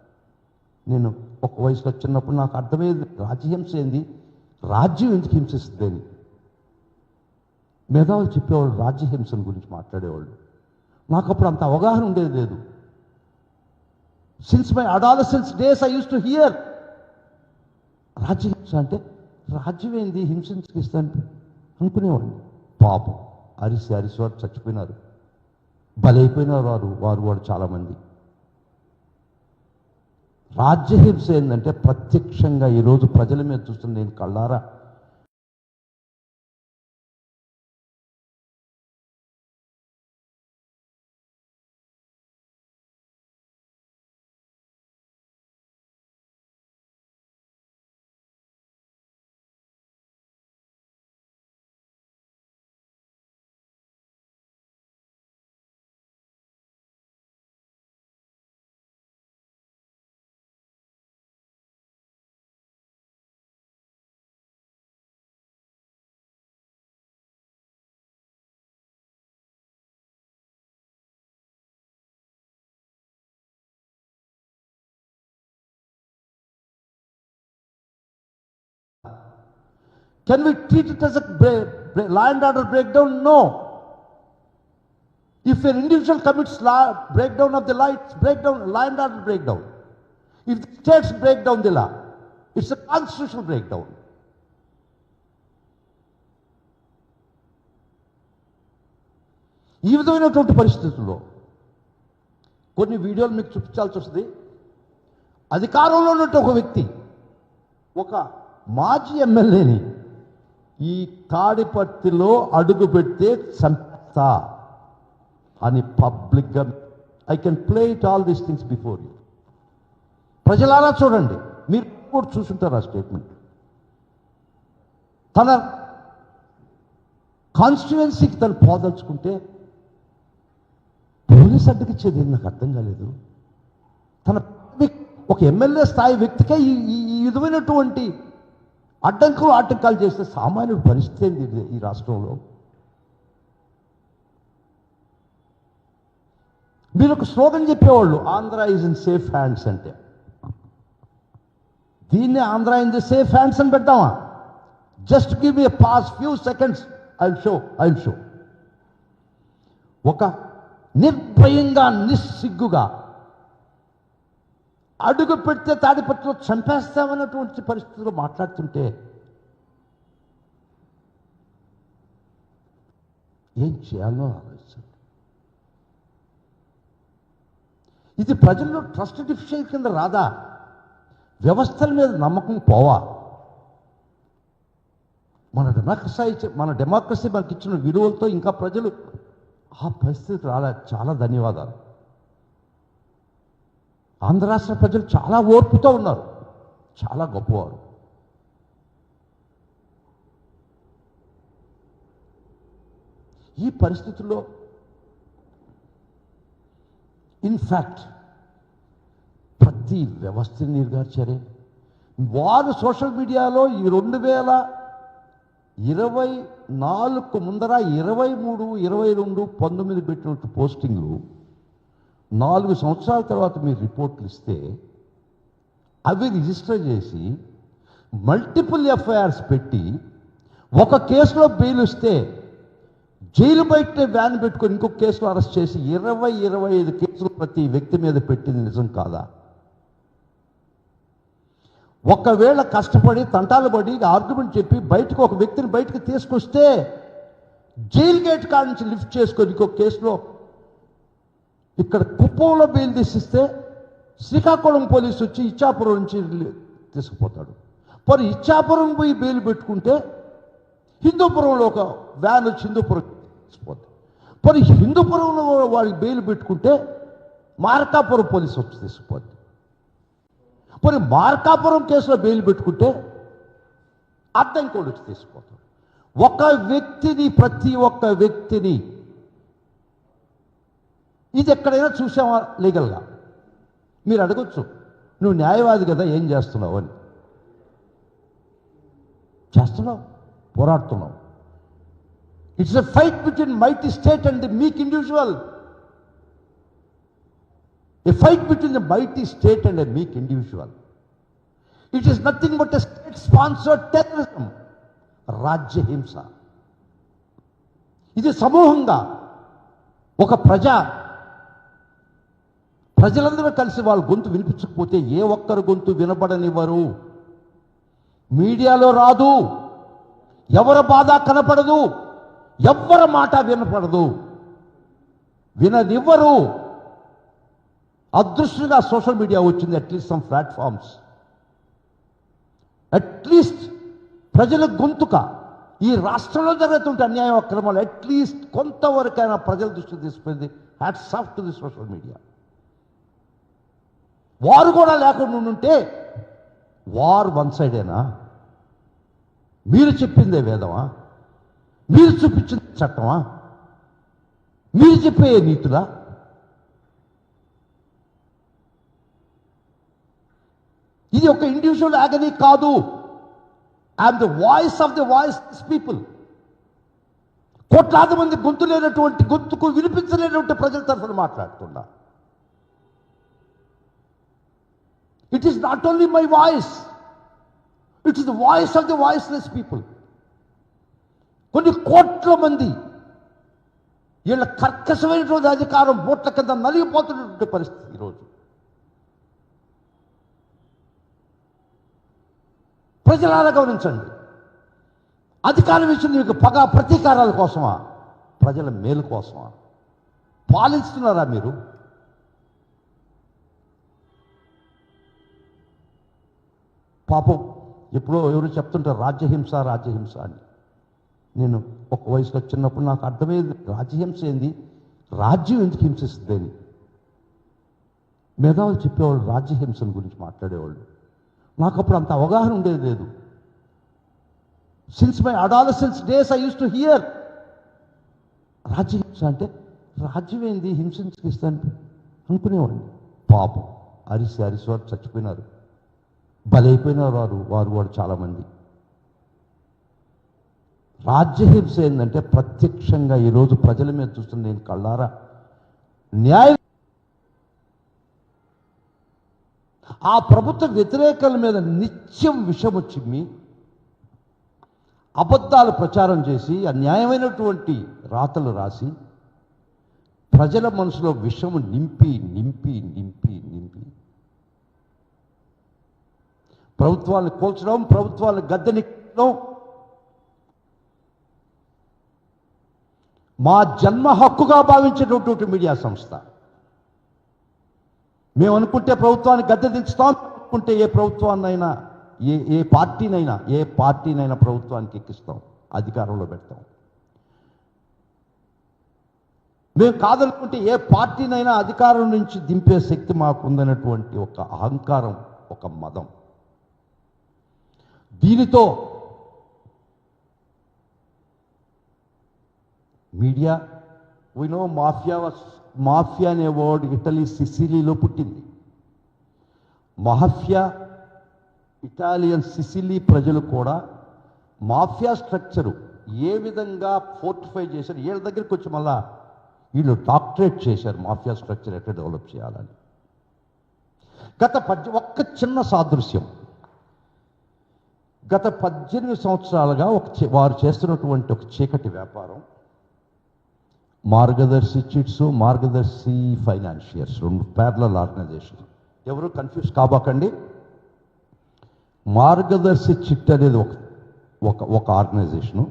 Speaker 1: నేను ఒక వయసులో చిన్నప్పుడు నాకు అర్థమయ్యేది రాజ్యహింస ఏంది, రాజ్యం ఎందుకు హింసిస్తుంది అని. మేధావులు చెప్పేవాళ్ళు రాజ్యహింసల గురించి మాట్లాడేవాళ్ళు. నాకు అప్పుడు అంత అవగాహన ఉండేది లేదు. Since my adolescence days I use to hear రాజ్యహింస అంటే రాజ్యం ఏంది హింసిస్తాను అనుకునేవాడిని. పాపం అరిసి వారు చచ్చిపోయినారు, బలైపోయినారు వారు చాలామంది. రాజ్యహింస ఏంటంటే ప్రత్యక్షంగా ఈరోజు ప్రజల మీద చూస్తున్న నేను కళ్ళారా Can we treat it as a law and order breakdown? No. If an individual commits breakdown of the law and order breakdown. If the states break down the law, it's a constitutional breakdown. ఈ విధమైనటువంటి పరిస్థితుల్లో కొన్ని వీడియోలు మీకు చూపించాల్సి వస్తుంది. అధికారంలో ఉన్నట్టు ఒక వ్యక్తి ఒక మాజీ ఎమ్మెల్యేని ఈ తాడిపత్రిలో అడుగు పెడితే చంపేస్తా అని పబ్లిక్గా, I can play it all these things before you. ప్రజలారా చూడండి, మీరు కూడా చూసుంటారు ఆ స్టేట్మెంట్. తన కాన్స్టిట్యుయెన్సీకి తను పోదలుచుకుంటే పోలీస్ అడ్డుకిచ్చేది నాకు అర్థం కాలేదు. తన ఒక ఎమ్మెల్యే స్థాయి వ్యక్తికే ఈ విధమైనటువంటి ఆటంకాలు చేస్తే సామాన్యుడి పరిస్థితి ఏంది ఈ రాష్ట్రంలో? మీరు ఒక స్లోగన్ చెప్పేవాళ్ళు, Andhra is in safe hands అంటే. దీన్ని Andhra in the safe hands అని పెట్టామా? Just give me pass few seconds, I will show. ఒక నిర్భయంగా నిస్సిగ్గుగా అడుగు పెడితే తాడిపత్రిలో చంపేస్తామన్నటువంటి పరిస్థితిలో మాట్లాడుతుంటే ఏం చేయాలో ఆలోచించండి. ఇది ప్రజల్లో ట్రస్ట్ డిఫిషియన్సీ కింద రాదా? వ్యవస్థల మీద నమ్మకం పోవా? మన డెమోక్రసీ మనకి ఇచ్చిన విలువలతో ఇంకా ప్రజలు ఆ పరిస్థితి రాలే. చాలా ధన్యవాదాలు. ఆంధ్ర రాష్ట్ర ప్రజలు చాలా ఓర్పుతో ఉన్నారు, చాలా గొప్పవారు. ఈ పరిస్థితుల్లో ఇన్ఫ్యాక్ట్ ప్రతి వ్యవస్థని నిర్గార్చారే. వారు సోషల్ మీడియాలో ఈ 2024 ముందర 23, 22, 19 పెట్టినట్టు పోస్టింగ్లు 4 సంవత్సరాల తర్వాత మీరు రిపోర్ట్లు ఇస్తే అవి రిజిస్టర్ చేసి మల్టిపుల్ ఎఫ్ఐఆర్స్ పెట్టి ఒక కేసులో బెయిల్ వస్తే జైలు బయటనే వ్యాన్ పెట్టుకొని ఇంకొక కేసులో అరెస్ట్ చేసి 20-25 కేసులు ప్రతి వ్యక్తి మీద పెట్టింది నిజం కాదా? ఒకవేళ కష్టపడి తంటాలు పడి ఆర్గ్యుమెంట్ చెప్పి బయటకు ఒక వ్యక్తిని బయటకు తీసుకొస్తే జైలు గేట్ కాడ నుంచి లిఫ్ట్ చేసుకొని ఇంకొక కేసులో ఇక్కడ కుప్పంలో బెయిల్ తీసిస్తే శ్రీకాకుళం పోలీసు వచ్చి ఇచ్చాపురం నుంచి తీసుకుపోతాడు. మరి ఇచ్చాపురం పోయి బెయిల్ పెట్టుకుంటే హిందూపురంలో ఒక వ్యాన్ వచ్చి హిందూపురం తీసుకుపోతుంది. మరి హిందూపురంలో వాడికి బెయిల్ పెట్టుకుంటే మార్కాపురం పోలీసు వచ్చి తీసుకుపోతుంది. మరి మార్కాపురం కేసులో బెయిల్ పెట్టుకుంటే అద్దంకోడు వచ్చి తీసుకుపోతాడు. ఒక వ్యక్తిని, ప్రతి ఒక్క వ్యక్తిని, ఇది ఎక్కడైనా చూసావా లీగల్గా? మీరు అడగొచ్చు, నువ్వు న్యాయవాది కదా ఏం చేస్తున్నావు అని. చేస్తున్నావు, పోరాడుతున్నావు. It's a fight between mighty state and the meek individual. A fight between the mighty state and a meek individual. It is nothing but a state-sponsored terrorism. రాజ్య హింస. ఇది సమూహంగా ఒక ప్రజలందరూ కలిసి వాళ్ళ గొంతు వినిపించకపోతే ఏ ఒక్కరు గొంతు వినపడనివ్వరు. మీడియాలో రాదు, ఎవరి బాధ కనపడదు, ఎవ్వరి మాట వినపడదు, విననివ్వరు. అదృష్టంగా సోషల్ మీడియా వచ్చింది. అట్లీస్ట్ సమ్ ప్లాట్ఫామ్స్, అట్లీస్ట్ ప్రజల గొంతుక ఈ రాష్ట్రంలో జరుగుతుంటే అన్యాయం అక్రమాలు అట్లీస్ట్ కొంతవరకైనా ప్రజల దృష్టి తీసుకుపోయింది. Hats off to the social media. వారు కూడా లేకుండా ఉంటే వార్ వన్ సైడేనా? మీరు చెప్పిందే వేదమా? మీరు చూపించిన చట్టమా? మీరు చెప్పే నీతులా? ఇది ఒక ఇండివిజువల్ యాగనీ కాదు. I'm the voice of the voiceless people. కోట్లాది మంది గొంతు లేనటువంటి, గొంతుకు వినిపించలేనటువంటి ప్రజల తరఫున మాట్లాడుతున్నా. It is not only my voice, it is the voice of the voiceless people. కొన్ని కోట్ల మంది వీళ్ళ కర్కశమైనటువంటి అధికారం బోట్ల కింద నలిగిపోతున్నటువంటి పరిస్థితి ఈరోజు. ప్రజలారా గమనించండి. అధికారం ఇచ్చింది మీకు పగ ప్రతీకారాల కోసమా? ప్రజల మేలు కోసమా? పాలిస్తున్నారా మీరు? పాపం ఎప్పుడో ఎవరు చెప్తుంటారు రాజ్యహింస రాజ్యహింస అని. నేను ఒక వయసులో చిన్నప్పుడు నాకు అర్థమయ్యేది రాజ్యహింస ఏంది, రాజ్యం ఎందుకు హింసిస్తుంది అని. మేధావులు చెప్పేవాళ్ళు రాజ్యహింసల గురించి మాట్లాడేవాళ్ళు. నాకు అప్పుడు అంత అవగాహన ఉండేది లేదు. Since my adolescence days I use to hear రాజ్యహింస అంటే రాజ్యం ఏంది హింసించుకిస్తాను అనుకునేవాడిని. పాపం అరిసి వారు చచ్చిపోయినారు, బలైపోయినారు వారు చాలామంది. రాజ్యహింస ఏంటంటే ప్రత్యక్షంగా ఈరోజు ప్రజల మీద చూస్తున్న నేను కళ్ళారా న్యాయం ఆ ప్రభుత్వ వ్యతిరేకల మీద నిత్యం విషము చిమ్మి అబద్ధాలు ప్రచారం చేసి అన్యాయమైనటువంటి రాతలు రాసి ప్రజల మనసులో విషము నింపి నింపి నింపి నింపి ప్రభుత్వాన్ని కూల్చడం, ప్రభుత్వాన్ని గద్దెనెక్కడం మా జన్మ హక్కుగా భావించేటటువంటి మీడియా సంస్థ. మేము అనుకుంటే ప్రభుత్వాన్ని గద్దె దించుతాం, అనుకుంటే ఏ ప్రభుత్వాన్నైనా ఏ పార్టీనైనా ప్రభుత్వానికి ఎక్కిస్తాం, అధికారంలో పెడతాం. మేము కాదనుకుంటే ఏ పార్టీనైనా అధికారం నుంచి దింపే శక్తి మాకు ఉందన్నటువంటి ఒక అహంకారం, ఒక మదం. దీనితో మీడియా నో మాఫియా అనే వర్డ్ ఇటలీ సిసిలీలో పుట్టింది. మాఫియా ఇటాలియన్ సిసిలీ ప్రజలు కూడా మాఫియా స్ట్రక్చరు ఏ విధంగా ఫోర్టిఫై చేశారు, వీళ్ళ దగ్గరికి వచ్చి మళ్ళా వీళ్ళు డాక్టరేట్ చేశారు మాఫియా స్ట్రక్చర్ ఎట్లా డెవలప్ చేయాలని. ఒక్క చిన్న సాదృశ్యం, గత 18 సంవత్సరాలుగా వారు చేస్తున్నటువంటి ఒక చీకటి వ్యాపారం మార్గదర్శి చిట్స్, మార్గదర్శి ఫైనాన్షియర్స్, 2 ప్యారలల్ ఆర్గనైజేషన్. ఎవరు కన్ఫ్యూజ్ కాబోకండి. మార్గదర్శి చిట్ అనేది ఒక ఆర్గనైజేషను,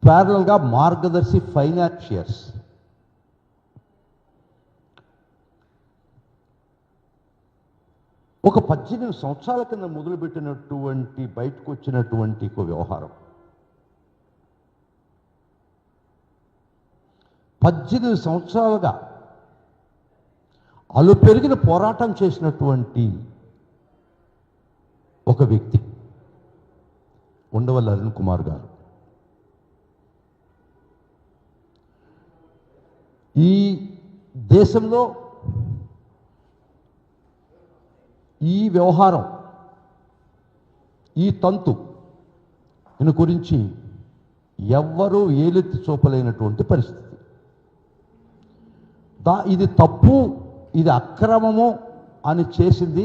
Speaker 1: ప్యారలల్గా మార్గదర్శి ఫైనాన్షియర్స్. ఒక 18 సంవత్సరాల కింద మొదలుపెట్టినటువంటి బయటకు వచ్చినటువంటి ఒక వ్యవహారం 18 సంవత్సరాలుగా అలు పెరిగిన పోరాటం చేసినటువంటి ఒక వ్యక్తి ఉండవల్లి అరుణ్ కుమార్ గారు. ఈ దేశంలో ఈ వ్యవహారం, ఈ తంతు దీని గురించి ఎవ్వరూ ఏలెత్తి చూపలేనటువంటి పరిస్థితి. ఇది తప్పు, ఇది అక్రమము అని చేసింది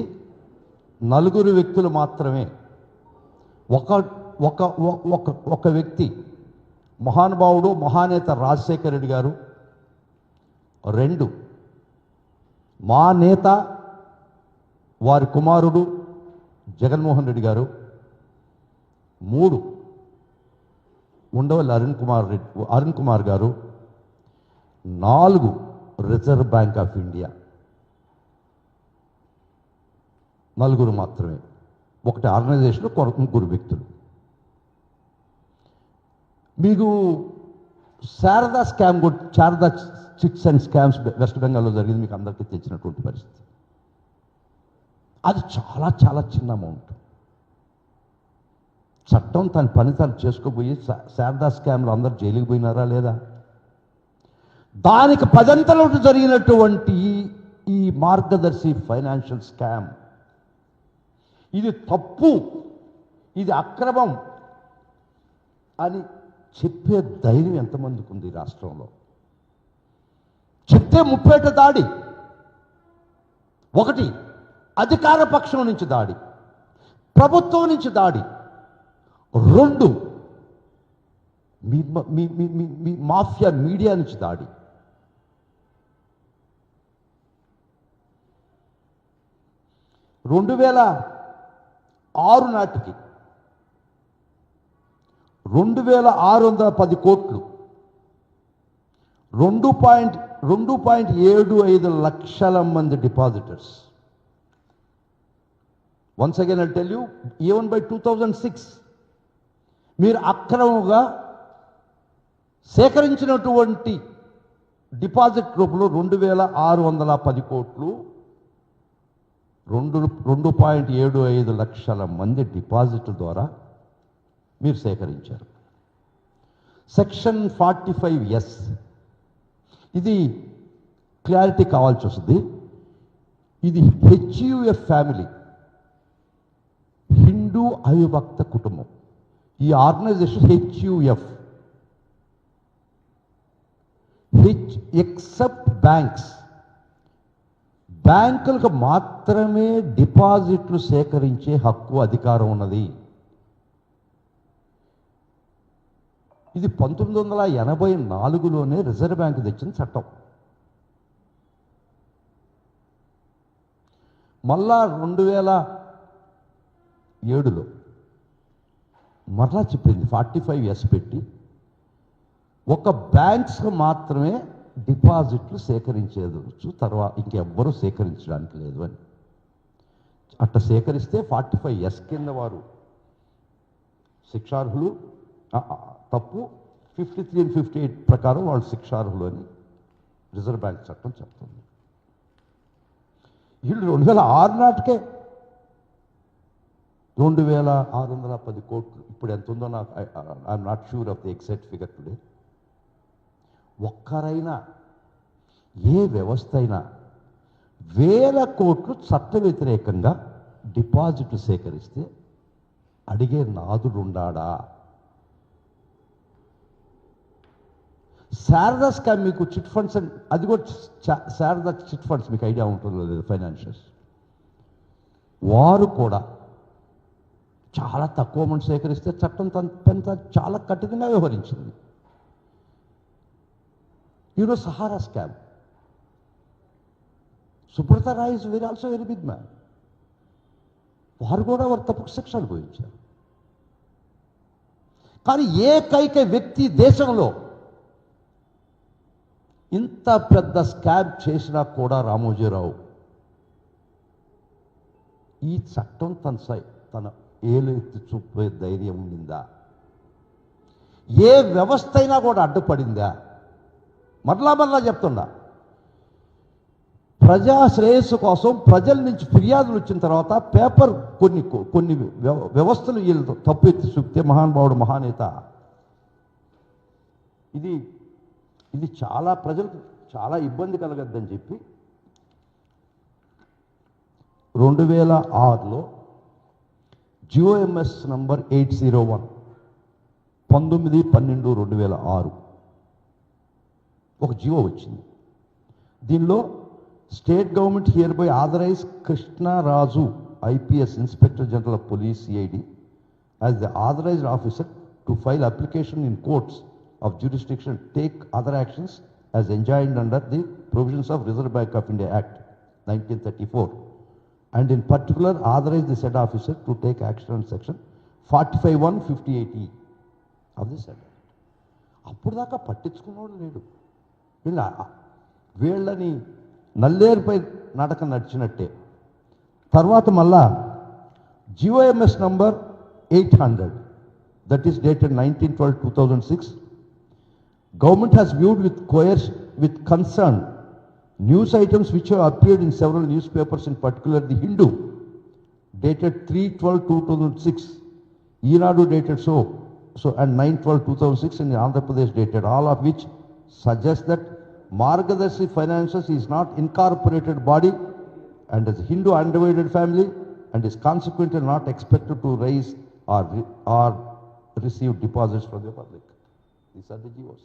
Speaker 1: 4 వ్యక్తులు మాత్రమే. ఒక వ్యక్తి మహానుభావుడు, మహానేత రాజశేఖర రెడ్డి గారు. 2 మా నేత వారి కుమారుడు జగన్మోహన్ రెడ్డి గారు. 3 ఉండవల్లి అరుణ్ కుమార్ గారు. 4 రిజర్వ్ బ్యాంక్ ఆఫ్ ఇండియా. 4 మాత్రమే. ఒకటి ఆర్గనైజేషన్, 3 వ్యక్తులు. మీకు Sharada chits and scams west బెంగాల్లో జరిగింది, మీకు అందరికీ తెచ్చినటువంటి పరిస్థితి. అది చాలా చాలా చిన్న అమౌంట్. చట్టం తన పని తను చేసుకోబోయి శారదా స్కామ్లో అందరు జైలుకి పోయినారా లేదా? దానికి 10 అంతలు జరిగినటువంటి ఈ మార్గదర్శి ఫైనాన్షియల్ స్కామ్, ఇది తప్పు, ఇది అక్రమం అని చెప్పే ధైర్యం ఎంతమందికి ఉంది రాష్ట్రంలో? చెప్తే ముప్పేట దాడి. 1 అధికార పక్షం నుంచి దాడి, ప్రభుత్వం నుంచి దాడి. 2 మీ మాఫియా మీడియా నుంచి దాడి. రెండు 2006 నాటికి 2610 కోట్లు, 2.75 లక్షల మంది depositors. Once again I tell you, even by 2006 మీరు అక్రమంగా సేకరించినటువంటి డిపాజిట్ రూపంలో 2610 కోట్లు, 2.75 లక్షల మంది డిపాజిట్ ద్వారా మీరు సేకరించారు. సెక్షన్ 45S ఇది క్లారిటీ కావాల్సి వస్తుంది. ఇది హెచ్యుఎఫ్ ఫ్యామిలీ, హిందూ అవిభక్త కుటుంబం. ఈ ఆర్గనైజేషన్ హెచ్యుఎఫ్, ఎక్సెప్ట్ బ్యాంక్స్, బ్యాంకులకు మాత్రమే డిపాజిట్లు సేకరించే హక్కు అధికారం ఉన్నది. ఇది 1984లోనే రిజర్వ్ బ్యాంక్ తెచ్చిన చట్టం. మళ్ళా 2007లో మరలా చెప్పింది 45S పెట్టి ఒక బ్యాంక్స్కి మాత్రమే డిపాజిట్లు సేకరించేదవచ్చు, తర్వాత ఇంకెవ్వరూ సేకరించడానికి లేదు అని. అట్లా సేకరిస్తే 45S కింద వారు శిక్షార్హులు, తప్పు 53 and 58 ప్రకారం వాళ్ళు శిక్షార్హులు అని రిజర్వ్ బ్యాంక్ చట్టం చెప్తుంది. వీళ్ళు 2006 నాటికే 2610 కోట్లు, ఇప్పుడు ఎంత ఉందో నాకు I'm not sure of the exact figure today. ఒక్కరైనా ఏ వ్యవస్థ అయినా 1000 కోట్లు చట్ట వ్యతిరేకంగా డిపాజిట్లు సేకరిస్తే అడిగే నాదుడు ఉండాడా? శారదా స్కామ్ మీకు చిట్ ఫండ్స్, అది కూడా శారదా చిట్ ఫండ్స్ మీకు ఐడియా ఉంటుందో లేదు, ఫైనాన్షియల్స్ వారు కూడా చాలా తక్కువ అమౌంట్ సేకరిస్తే చట్టం తన చాలా కఠినంగా వ్యవహరించింది. You know Sahara scam, Subrata Roy is also very big man. వారు కూడా వారు తప్పుకు శిక్ష అనుభవించారు. కానీ ఏకైక వ్యక్తి దేశంలో ఇంత పెద్ద స్కామ్ చేసినా కూడా రామోజీరావు ఈ చట్టం తన ఏలు ఎత్తి చూపే ధైర్యం ఉండిందా? ఏ వ్యవస్థ అయినా కూడా అడ్డుపడిందా? మరలా చెప్తున్నా, ప్రజా శ్రేయస్సు కోసం ప్రజల నుంచి ఫిర్యాదులు వచ్చిన తర్వాత పేపర్ కొన్ని వ్యవస్థలు వీళ్ళు తప్పు ఎత్తి చూపితే మహానుభావుడు మహానేత ఇది చాలా ప్రజలకు చాలా ఇబ్బంది కలగద్దని చెప్పి 2006లో GOMS నంబర్ 801 19/12/2006 ఒక జియో వచ్చింది. దీనిలో state government here by authorise Krishnaraju IPS inspector general of police CID as the authorised officer to file application in courts of jurisdiction take other actions as enjoined under the provisions of Reserve Bank of India Act 1934 and in particular authorize the said officer to take action on section 45(1)(58)(e) of the said act. అప్పుడు దాకా పట్టించుకున్నవాడు లేడు. వీళ్ళని నల్లేరుపై నాటకం నడిచినట్టే. తర్వాత మళ్ళా GOMS number 800 that is dated 19/12/2006. Government has viewed with concern news items which have appeared in several newspapers, in particular the Hindu, dated 3/12/2006, Eenadu dated so and 9/12/2006, and Andhra Pradesh dated, all of which suggest that Margadarshi Finances is not incorporated body and is a Hindu undivided family and is consequently not expected to raise or receive deposits from the public. These are the GOs.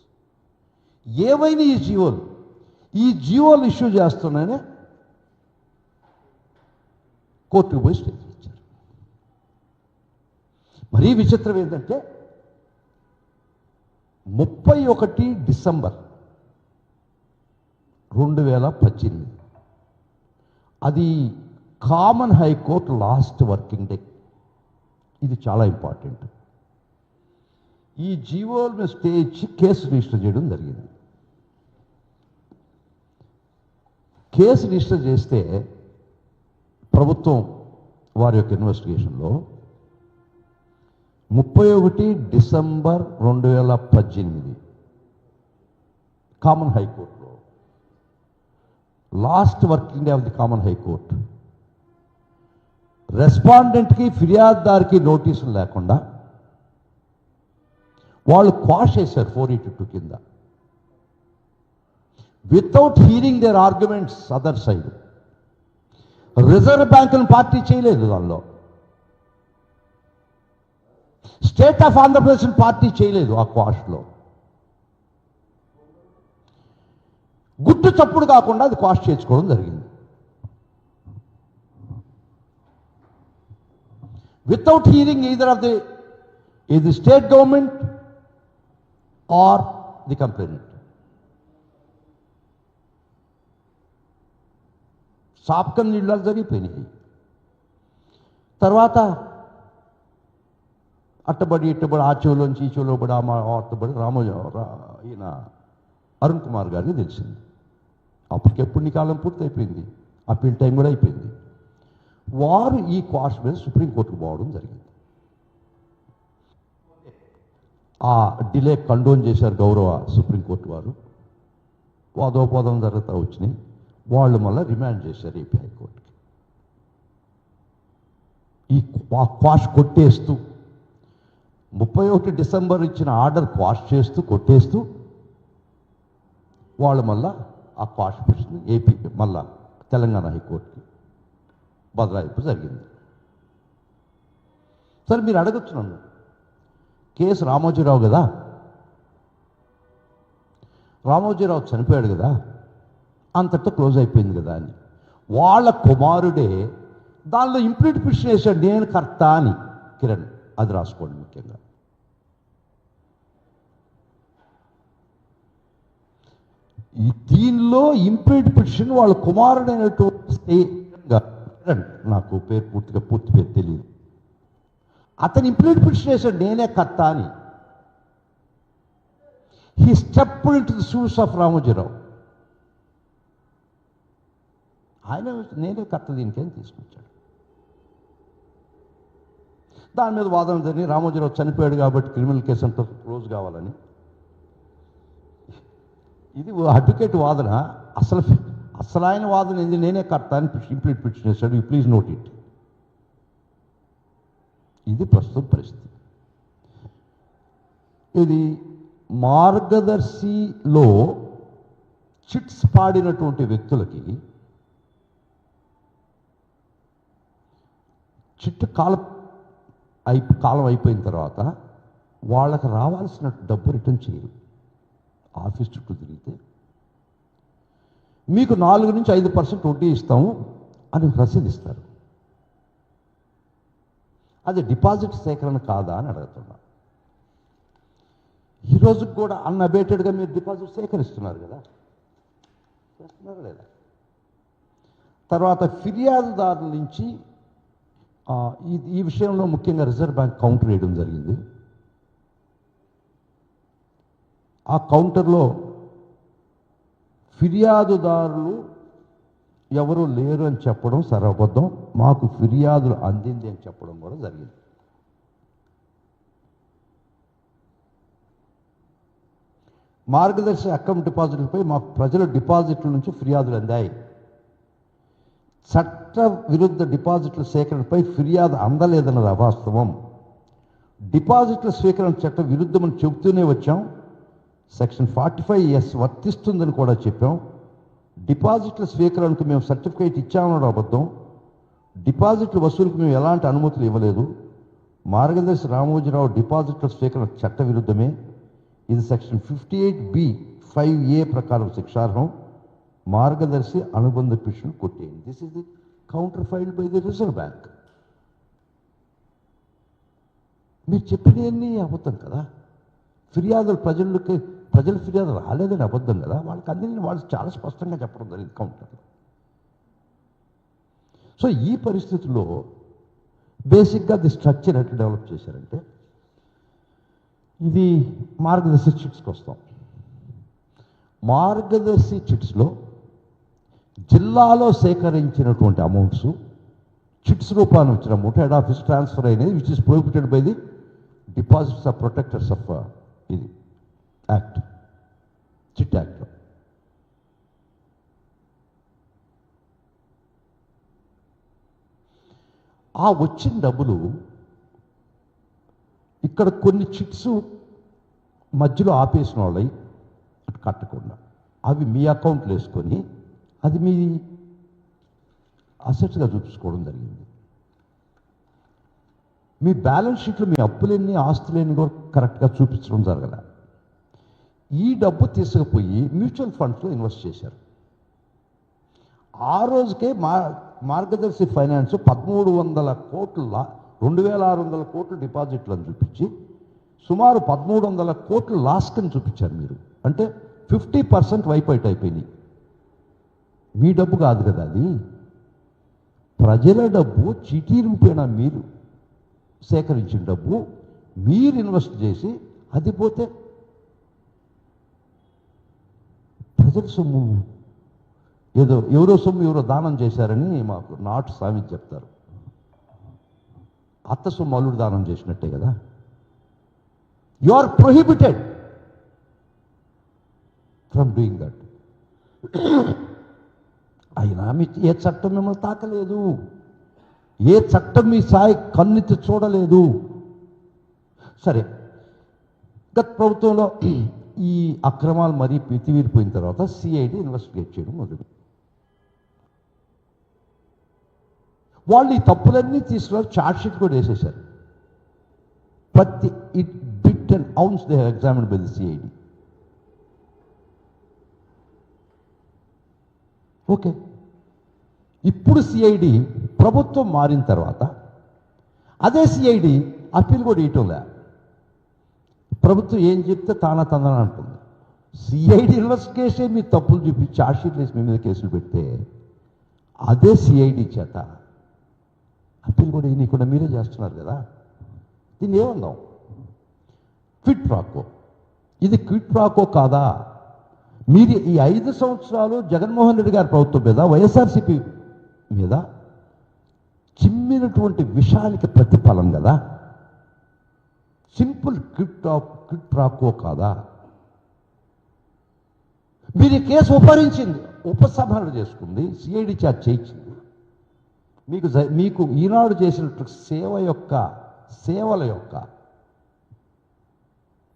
Speaker 1: ఏవైనా ఈ జీవోలు issue చేస్తున్నానే కోర్టుకు పోయి stay ఇచ్చారు. మరీ విచిత్రం ఏంటంటే 31 December 2018 అది common high court last working day. ఇది చాలా ఇంపార్టెంట్. ఈ జీవోలను స్టే ఇచ్చి కేసు రిజిస్టర్ చేయడం జరిగింది. కేసు రిజిస్టర్ చేస్తే ప్రభుత్వం వారి యొక్క ఇన్వెస్టిగేషన్లో 31 డిసెంబర్ 2018 కామన్ హైకోర్టులో last working day of the common high court రెస్పాండెంట్కి ఫిర్యాదుదారికి నోటీసులు లేకుండా వాళ్ళు క్వాష్ చేశారు 482 కింద. Without hearing their arguments other side. Reserve బ్యాంకును పార్టీ చేయలేదు దానిలో, స్టేట్ ఆఫ్ ఆంధ్రప్రదేశ్ పార్టీ చేయలేదు ఆ క్వాష్లో. గుట్టు చప్పుడు కాకుండా అది క్వాష్ చేసుకోవడం జరిగింది. Without hearing either of the state government or the complainant. సాప్కం నీళ్ళు జరిగిపోయినాయి. తర్వాత అట్టబడి ఇట్టబడి ఆ చెవులోంచి ఈ చెవులో పడి అట్టబడి ఈయన అరుణ్ కుమార్ గారికి తెలిసింది. అప్పటికెప్పుడు నీ కాలం పూర్తి అయిపోయింది, అప్పీల్ టైం కూడా అయిపోయింది. వారు ఈ క్వాష్ మీద సుప్రీంకోర్టుకు పోవడం జరిగింది. ఆ డిలే కండోన్ చేశారు గౌరవ సుప్రీంకోర్టు వారు. వాదోపవాదం జరుగుతూ వచ్చినాయి. వాళ్ళు మళ్ళీ రిమాండ్ చేశారు ఏపీ హైకోర్టుకి. ఈ క్వాష్ కొట్టేస్తూ 31 డిసెంబర్ ఇచ్చిన ఆర్డర్ క్వాష్ చేస్తూ కొట్టేస్తూ వాళ్ళు మళ్ళా ఆ క్వాష్ పిటిషన్ ఏపీ మళ్ళా తెలంగాణ హైకోర్టుకి బదలాయింపు జరిగింది. సరే మీరు అడగచ్చు నన్ను, కేసు రామోజీరావు కదా, రామోజీరావు చనిపోయాడు కదా, అంతటితో క్లోజ్ అయిపోయింది కదా అని. వాళ్ళ కుమారుడే దానిలో ఇంప్లీట్ పిటిషన్ వేశాడు, నేను కర్త అని. కిరణ్, అది రాసుకోండి ముఖ్యంగా. దీనిలో ఇంప్లీట్ పిటిషన్ వాళ్ళ కుమారుడైనటువంటి కిరణ్, నాకు పూర్తి పేరు తెలియదు, అతను ఇంప్లీట్ పిటిషన్ వేశాడు నేనే కర్త అని. He stepped into the shoes of Ramoji Rao. ఆయన నేనే కర్త దీనికేం తీసుకొచ్చాడు. దాని మీద వాదన జరిగి రామోజీరావు చనిపోయాడు కాబట్టి క్రిమినల్ కేసు అంతా క్లోజ్ కావాలని. ఇది అడ్వకేట్ వాదన. అసలు ఆయన వాదన ఏంది, నేనే కర్త అని ఇంప్లీట్ పిటిషన్ చేశాడు. You please note it. ఇది ప్రస్తుతం పరిస్థితి. ఇది మార్గదర్శిలో చిట్స్ పాడినటువంటి వ్యక్తులకి చిట్టు కాలం అయిపోయిన తర్వాత వాళ్ళకి రావాల్సిన డబ్బు రిటర్న్ చేయరు. ఆఫీస్ చుట్టూ తిరిగితే మీకు 4 నుంచి 5% వడ్డీ ఇస్తాము అని రసీదు ఇస్తారు. అది డిపాజిట్ సేకరణ కాదా అని అడుగుతున్నా. ఈరోజు కూడా అన్అబేటెడ్గా మీరు డిపాజిట్ సేకరిస్తున్నారు కదా, చేస్తున్నారా లేదా? తర్వాత ఫిర్యాదుదారుల నుంచి ఈ విషయంలో ముఖ్యంగా రిజర్వ్ బ్యాంక్ కౌంటర్ వేయడం జరిగింది. ఆ కౌంటర్లో ఫిర్యాదుదారులు ఎవరు లేరు అని చెప్పడం సర్వబద్ధం, మాకు ఫిర్యాదులు అందింది అని చెప్పడం కూడా జరిగింది. మార్గదర్శి అకౌంట్ డిపాజిట్లపై మాకు ప్రజల డిపాజిట్ల నుంచి ఫిర్యాదులు అందాయి. చట్ట విరుద్ధ డిపాజిట్ల సేకరణపై ఫిర్యాదు అందలేదన్నది అవాస్తవం. డిపాజిట్ల స్వీకరణ చట్ట విరుద్ధమని చెబుతూనే వచ్చాం. సెక్షన్ 45(s) వర్తిస్తుందని కూడా చెప్పాం. డిపాజిట్ల స్వీకరణకు మేము సర్టిఫికేట్ ఇచ్చామన్న అబద్ధం. డిపాజిట్ల వసూలుకు మేము ఎలాంటి అనుమతులు ఇవ్వలేదు. మార్గదర్శి రామోజీరావు డిపాజిట్ల స్వీకరణ చట్ట విరుద్ధమే. ఇది సెక్షన్ 58(b)(5)(a) ప్రకారం శిక్షార్హం. మార్గదర్శి అనుబంధ పిటిషన్ కొట్టేయండి. This is the counter filed by the Reserve Bank. మీరు చెప్పినవన్నీ అబద్ధం కదా. ప్రజల ఫిర్యాదు రాలేదని అబద్ధం కదా. వాళ్ళకి అందరినీ వాళ్ళు చాలా స్పష్టంగా చెప్పడం జరిగింది కౌంటర్లో. సో ఈ పరిస్థితుల్లో బేసిక్గా ది స్ట్రక్చర్ ఎట్లా డెవలప్ చేశారంటే, ఇది మార్గదర్శి చిట్స్కి వస్తాం. మార్గదర్శి చిట్స్లో జిల్లాలో సేకరించినటువంటి అమౌంట్స్ చిట్స్ రూపాన్ని వచ్చిన అమౌంట్ హెడ్ ఆఫీస్ ట్రాన్స్ఫర్ అయినది, which is prohibited by the deposits of protectors of ఇది యాక్ట్, చిట్ యాక్ట్లో. ఆ వచ్చిన డబ్బులు ఇక్కడ కొన్ని చిట్స్ మధ్యలో ఆపేసిన వాళ్ళవి అటు కట్టకుండా అవి మీ అకౌంట్లో వేసుకొని అది మీ అసెట్స్గా చూపించుకోవడం జరిగింది. మీ బ్యాలెన్స్ షీట్లో మీ అప్పులన్నీ ఆస్తులన్నీ కూడా కరెక్ట్గా చూపించడం జరగల. ఈ డబ్బు తీసుకుపోయి మ్యూచువల్ ఫండ్స్లో ఇన్వెస్ట్ చేశారు. ఆ రోజుకే మార్గదర్శి ఫైనాన్స్ 1300 కోట్ల 2600 కోట్ల డిపాజిట్లను చూపించి సుమారు 1300 కోట్ల లాస్కని చూపించారు మీరు. అంటే 50% వైప్ అవుట్ అయిపోయింది. మీ డబ్బు కాదు కదా అది, ప్రజల డబ్బు చీటీ రూపేణా మీరు సేకరించిన డబ్బు మీరు ఇన్వెస్ట్ చేసి అది పోతే ప్రజల సొమ్ము ఏదో ఎవరో సొమ్ము ఎవరో దానం చేశారని మాకు నాటు సామెత చెప్తారు. అత్త సొమ్ము అల్లుడు దానం చేసినట్టే కదా. You are prohibited from doing that. అయినా మీ ఏ చట్టం మిమ్మల్ని తాకలేదు, ఏ చట్టం మీ సాయి కన్నెత్తి చూడలేదు. సరే, గత ప్రభుత్వంలో ఈ అక్రమాలు మరీ మితిమీరిపోయిన తర్వాత సిఐడి ఇన్వెస్టిగేట్ చేయడం మొదలు. వాళ్ళు ఈ తప్పులన్నీ తీసుకున్నారు, ఛార్జ్షీట్ కూడా వేసేశారు. ప్రతి it bit and ounce they have examined by the CID. Okay, ఇప్పుడు సిఐడి ప్రభుత్వం మారిన తర్వాత అదే సిఐడి అప్పీల్ కూడా ఇయటంలే. ప్రభుత్వం ఏం చెప్తే తానా తందన అంటుంది. సిఐడి ఇన్వెస్టిగేషన్ మీ తప్పులు చూపి ఛార్జ్షీట్లు వేసి మీ మీద కేసులు పెడితే అదే సిఐడి చేత అప్పీల్ కూడా ఇయకుండా మీరే చేస్తున్నారు కదా. దీన్ని ఏమందాం? క్విట్ ప్రాకో. ఇది క్విట్ ప్రాకో కాదా? మీరు ఈ 5 సంవత్సరాలు జగన్మోహన్ రెడ్డి గారి ప్రభుత్వం మీద వైఎస్ఆర్సీపీ మీద చిమ్మినటువంటి విషయానికి ప్రతిఫలం కదా. సింపుల్ క్విట్ ప్రాకో కాదా? మీరు ఈ కేసు ఉపసంహరణ చేసుకుంది, సిఐడి చార్జ్ చేయించింది. మీకు ఈనాడు చేసినట్టు సేవల యొక్క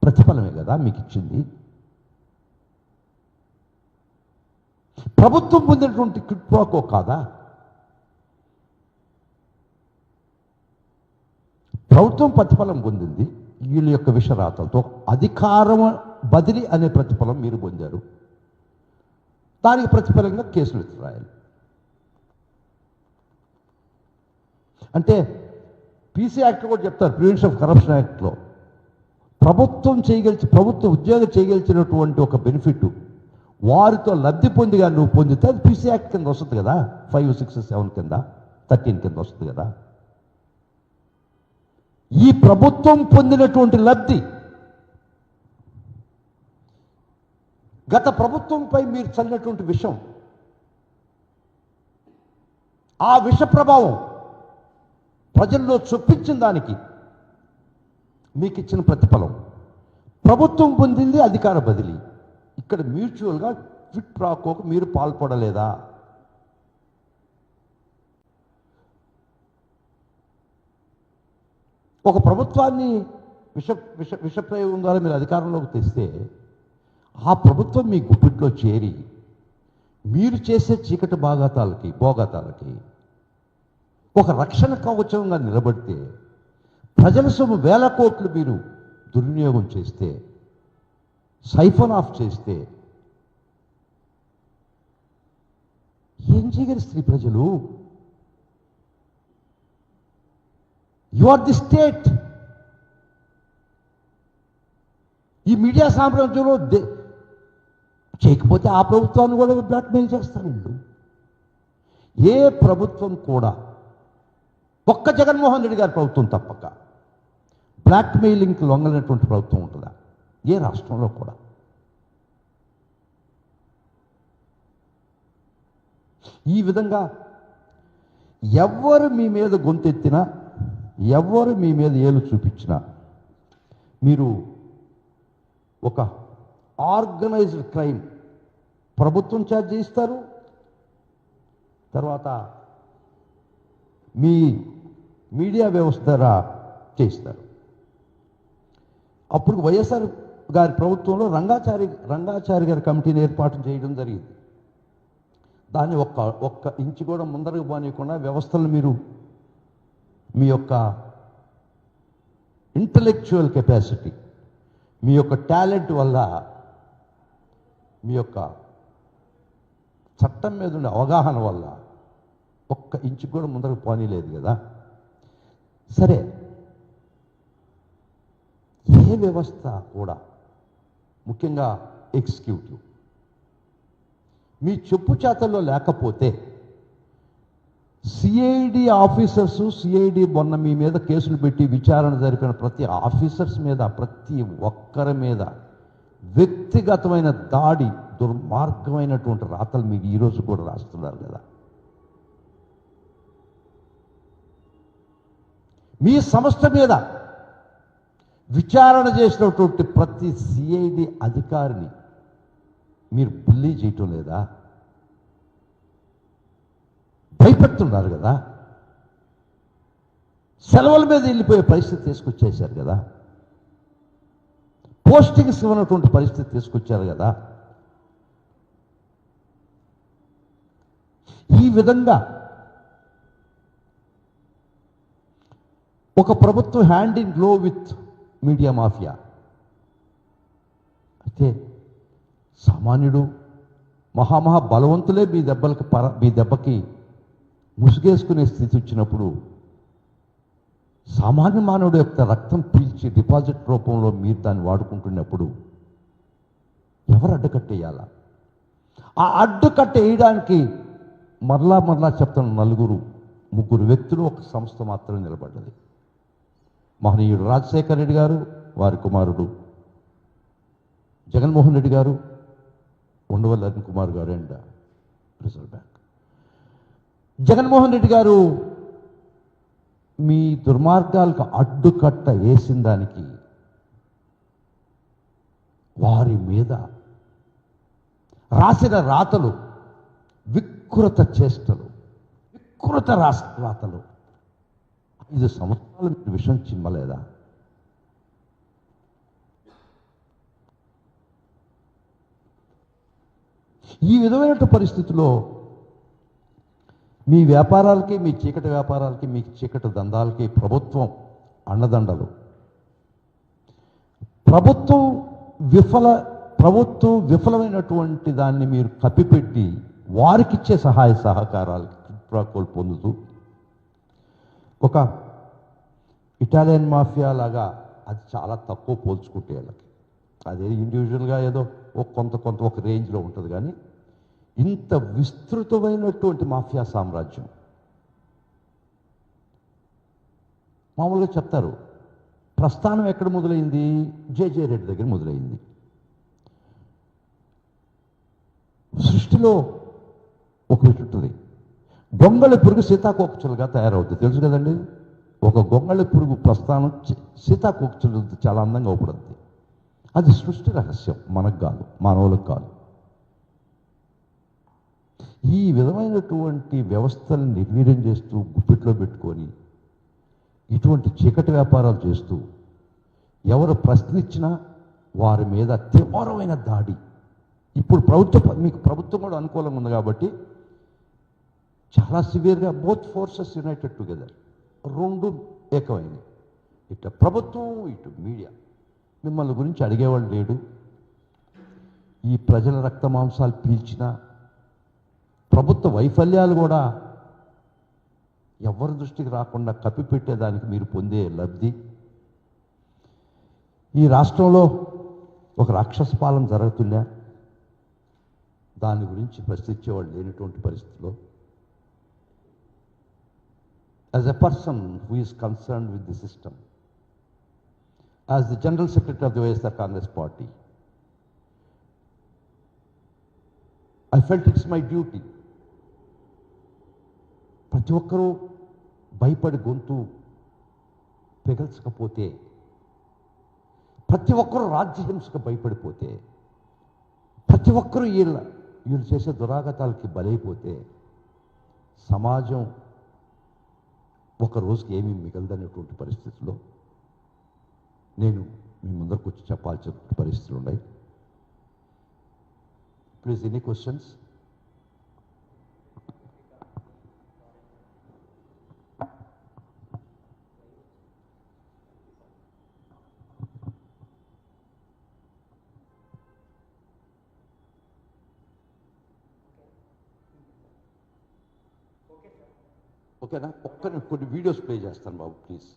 Speaker 1: ప్రతిఫలమే కదా మీకు ఇచ్చింది. ప్రభుత్వం పొందినటువంటి క్విట్ ప్రాకో కాదా? ప్రభుత్వం ప్రతిఫలం పొందింది వీళ్ళ యొక్క విషరాతలతో. అధికారం బదిలీ అనే ప్రతిఫలం మీరు పొందారు, దానికి ప్రతిఫలంగా కేసులు ఎత్తురాయాలి. అంటే పీసీ యాక్ట్ కూడా చెప్తారు, ప్రివెన్షన్ ఆఫ్ కరప్షన్ యాక్ట్లో ప్రభుత్వం ఉద్యోగం చేయగలిచినటువంటి ఒక బెనిఫిట్ వారితో లబ్ధి పొందిగా నువ్వు పొందితే అది పీసీ యాక్ట్ కింద వస్తుంది కదా. 5, 6, 7 కింద 13 కింద వస్తుంది కదా. ఈ ప్రభుత్వం పొందినటువంటి లబ్ధి గత ప్రభుత్వంపై మీరు చల్లినటువంటి విషం, ఆ విష ప్రభావం ప్రజల్లో చొప్పించిన దానికి మీకు ఇచ్చిన ప్రతిఫలం. ప్రభుత్వం పొందింది అధికార బదిలీ. ఇక్కడ మ్యూచువల్గా క్విట్ ప్రాకోకు మీరు పాల్పడలేదా? ఒక ప్రభుత్వాన్ని విషప్రయోగం ద్వారా మీరు అధికారంలోకి తెస్తే ఆ ప్రభుత్వం మీ గుప్పిట్లో చేరి మీరు చేసే చీకటి భోగాతాలకి ఒక రక్షణ కవచంగా నిలబడితే, ప్రజల సొమ్ము 1000 కోట్లు మీరు దుర్వినియోగం చేస్తే, సైఫన్ ఆఫ్ చేస్తే ఏం చేయగలిస్తే ప్రజలు? You are the state. ఈ మీడియా సామ్రాజ్యంలో చేయకపోతే ఆ ప్రభుత్వాన్ని కూడా బ్లాక్మెయిల్ చేస్తారు వీళ్ళు. ఏ ప్రభుత్వం కూడా, ఒక్క జగన్మోహన్ రెడ్డి గారి ప్రభుత్వం తప్పక బ్లాక్మెయిలింగ్కి లొంగలినటువంటి ప్రభుత్వం ఉంటుందా? ఏ రాష్ట్రంలో కూడా. ఈ విధంగా ఎవరు మీ మీద గొంతెత్తినా, ఎవరు మీ మీద ఏలు చూపించినా మీరు ఒక ఆర్గనైజ్డ్ క్రైమ్ ప్రభుత్వం ఛార్జ్ చేయిస్తారు, తర్వాత మీ మీడియా వ్యవస్థ ద్వారా చేయిస్తారు. అప్పుడు వైఎస్ఆర్ గారి ప్రభుత్వంలో రంగాచారి గారి కమిటీని ఏర్పాటు చేయడం జరిగింది. దాన్ని ఒక్క ఇంచు కూడా ముందరకు పోనీయకుండా వ్యవస్థలు మీరు మీ యొక్క ఇంటలెక్చువల్ కెపాసిటీ, మీ యొక్క టాలెంట్ వల్ల, మీ యొక్క చట్టం మీద ఉండే అవగాహన వల్ల ఒక్క ఇంచు కూడా ముందరకు పోనీలేదు కదా. సరే, ఏ వ్యవస్థ కూడా, ముఖ్యంగా ఎగ్జిక్యూటివ్, మీ చెప్పు చేతల్లో లేకపోతే సిఐడి ఆఫీసర్స్, సిఐడి మొన్న మీ మీద కేసులు పెట్టి విచారణ జరిపిన ప్రతి ఆఫీసర్స్ మీద, ప్రతి ఒక్కరి మీద వ్యక్తిగతమైన దాడి, దుర్మార్గమైనటువంటి రాతలు మీకు ఈరోజు కూడా రాస్తున్నారు కదా. మీ సంస్థ మీద విచారణ చేసినటువంటి ప్రతి సిఐడి అధికారిని మీరు బుల్లీ చేయటం లేదా? భయపెడుతున్నారు కదా. సెలవుల మీద వెళ్ళిపోయే పరిస్థితి తీసుకొచ్చేశారు కదా. పోస్టింగ్స్ ఇవ్వనటువంటి పరిస్థితి తీసుకొచ్చారు కదా. ఈ విధంగా ఒక ప్రభుత్వం hand in glow with media mafia. అయితే సామాన్యుడు, మహామహా బలవంతులే మీ దెబ్బకి ముసుగేసుకునే స్థితి వచ్చినప్పుడు, సామాన్య మానవుడు యొక్క రక్తం పీల్చి డిపాజిట్ రూపంలో మీరు దాన్ని వాడుకుంటున్నప్పుడు ఎవరు అడ్డుకట్టేయాలా? ఆ అడ్డుకట్ట వేయడానికి మరలా చెప్తున్న 3 వ్యక్తులు, ఒక సంస్థ మాత్రమే నిలబడ్డది. మహనీయుడు రాజశేఖర రెడ్డి గారు, వారి కుమారుడు జగన్మోహన్ రెడ్డి గారు, ఉండవల్లి అరుణ్ కుమార్ గారు and reserve bank. Jaganmohan Reddy గారు మీ దుర్మార్గాలకు అడ్డుకట్ట వేసిన దానికి వారి మీద రాసిన రాతలు, వికృత చేష్టలు, వికృత రాతలు 5 సంవత్సరాలు మీరు విషం చిమ్మలేదా? ఈ విధమైన పరిస్థితిలో మీ వ్యాపారాలకి, మీ చీకటి వ్యాపారాలకి, మీ చీకటి దందాలకి ప్రభుత్వం అండదండలు. ప్రభుత్వం విఫలమైనటువంటి దాన్ని మీరు కప్పిపెట్టి వారికిచ్చే సహాయ సహకారాలు పొందుతూ ఒక ఇటాలియన్ మాఫియా లాగా, అది చాలా తక్కువ పోల్చుకుంటే వాళ్ళకి, అదే ఇండివిజువల్గా ఏదో కొంత ఒక రేంజ్లో ఉంటుంది. కానీ ఇంత విస్తృతమైనటువంటి మాఫియా సామ్రాజ్యం, మామూలుగా చెప్తారు, ప్రస్థానం ఎక్కడ మొదలైంది? జేజే రెడ్డి దగ్గర మొదలైంది. సృష్టిలో ఒక ఉంటుంది, గొంగళి పురుగు సీతాకోకచులుగా తయారవుతుంది, తెలుసు కదండి. ఒక గొంగళి పురుగు ప్రస్థానం సీతాకోకచులు చాలా అందంగా అవుపడుతుంది. అది సృష్టి రహస్యం, మనకు కాదు, మానవులకు కాదు. ఈ విధమైనటువంటి వ్యవస్థలను నిర్వీర్యం చేస్తూ, గుప్పిట్లో పెట్టుకొని, ఇటువంటి చీకటి వ్యాపారాలు చేస్తూ, ఎవరు ప్రశ్నించినా వారి మీద తీవ్రమైన దాడి. ఇప్పుడు మీకు ప్రభుత్వం కూడా అనుకూలంగా ఉంది కాబట్టి చాలా సివియర్గా బోత్ ఫోర్సెస్ యునైటెడ్ టుగెదర్, 2 ఏకమైనవి. ఇటు ప్రభుత్వం, ఇటు మీడియా. మిమ్మల్ని గురించి అడిగేవాళ్ళు లేడు. ఈ ప్రజల రక్త మాంసాలు పీల్చిన ప్రభుత్వ వైఫల్యాలు కూడా ఎవరి దృష్టికి రాకుండా కప్పిపెట్టేదానికి మీరు పొందే లబ్ధి. ఈ రాష్ట్రంలో ఒక రాక్షస పాలన జరుగుతుందా? దాని గురించి ప్రశ్నించేవాళ్ళు లేనటువంటి పరిస్థితిలో, as a person who is concerned with the system, as the General Secretary of the YSR Congress Party, I felt it's my duty. ప్రతి ఒక్కరూ భయపడి గొంతు పెగల్చకపోతే, ప్రతి ఒక్కరూ రాజ్యహింసకు భయపడిపోతే, ప్రతి ఒక్కరూ వీళ్ళు చేసే దురాగతాలకి బలైపోతే సమాజం ఒక రోజుకి ఏమీ మిగలదనేటువంటి పరిస్థితిలో నేను మీ ముందరకు వచ్చి చెప్పాల్సిన పరిస్థితులు ఉన్నాయి. Please any questions? ఓకేనా? కొన్ని వీడియోస్ ప్లే చేస్తాను బాబు please.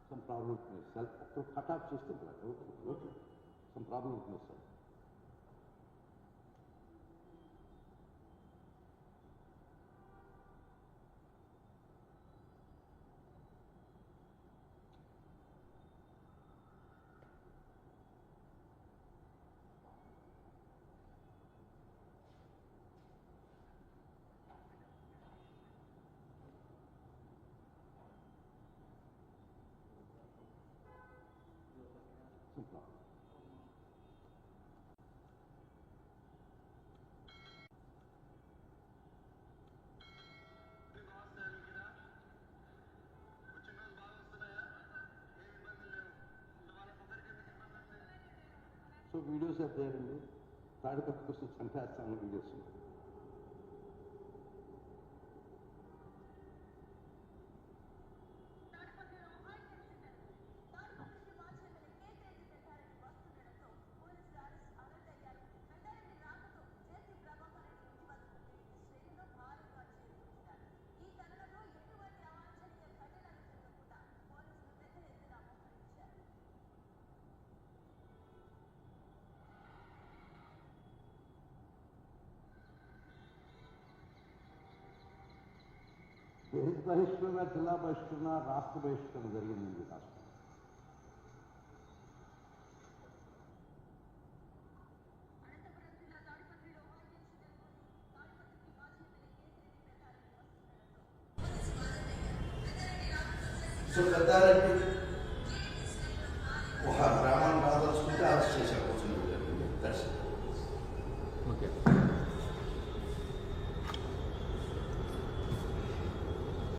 Speaker 1: Some problem with myself. Cut off system. Okay. Some problem with myself. Some problem. So videos are there in the తాడిపత్రికి వస్తే చంపేస్తాను వీడియోస్. దేశ బహిష్కరణ, జిల్లా బహిష్కరణ, రాష్ట్ర బహిష్కరణ జరిగింది రాష్ట్రం.
Speaker 2: సో పెద్దారెడ్డి ఒక గ్రామాన్ని బాధలుసుకుంటే అరెస్ట్ చేశారు.
Speaker 1: ఓకే.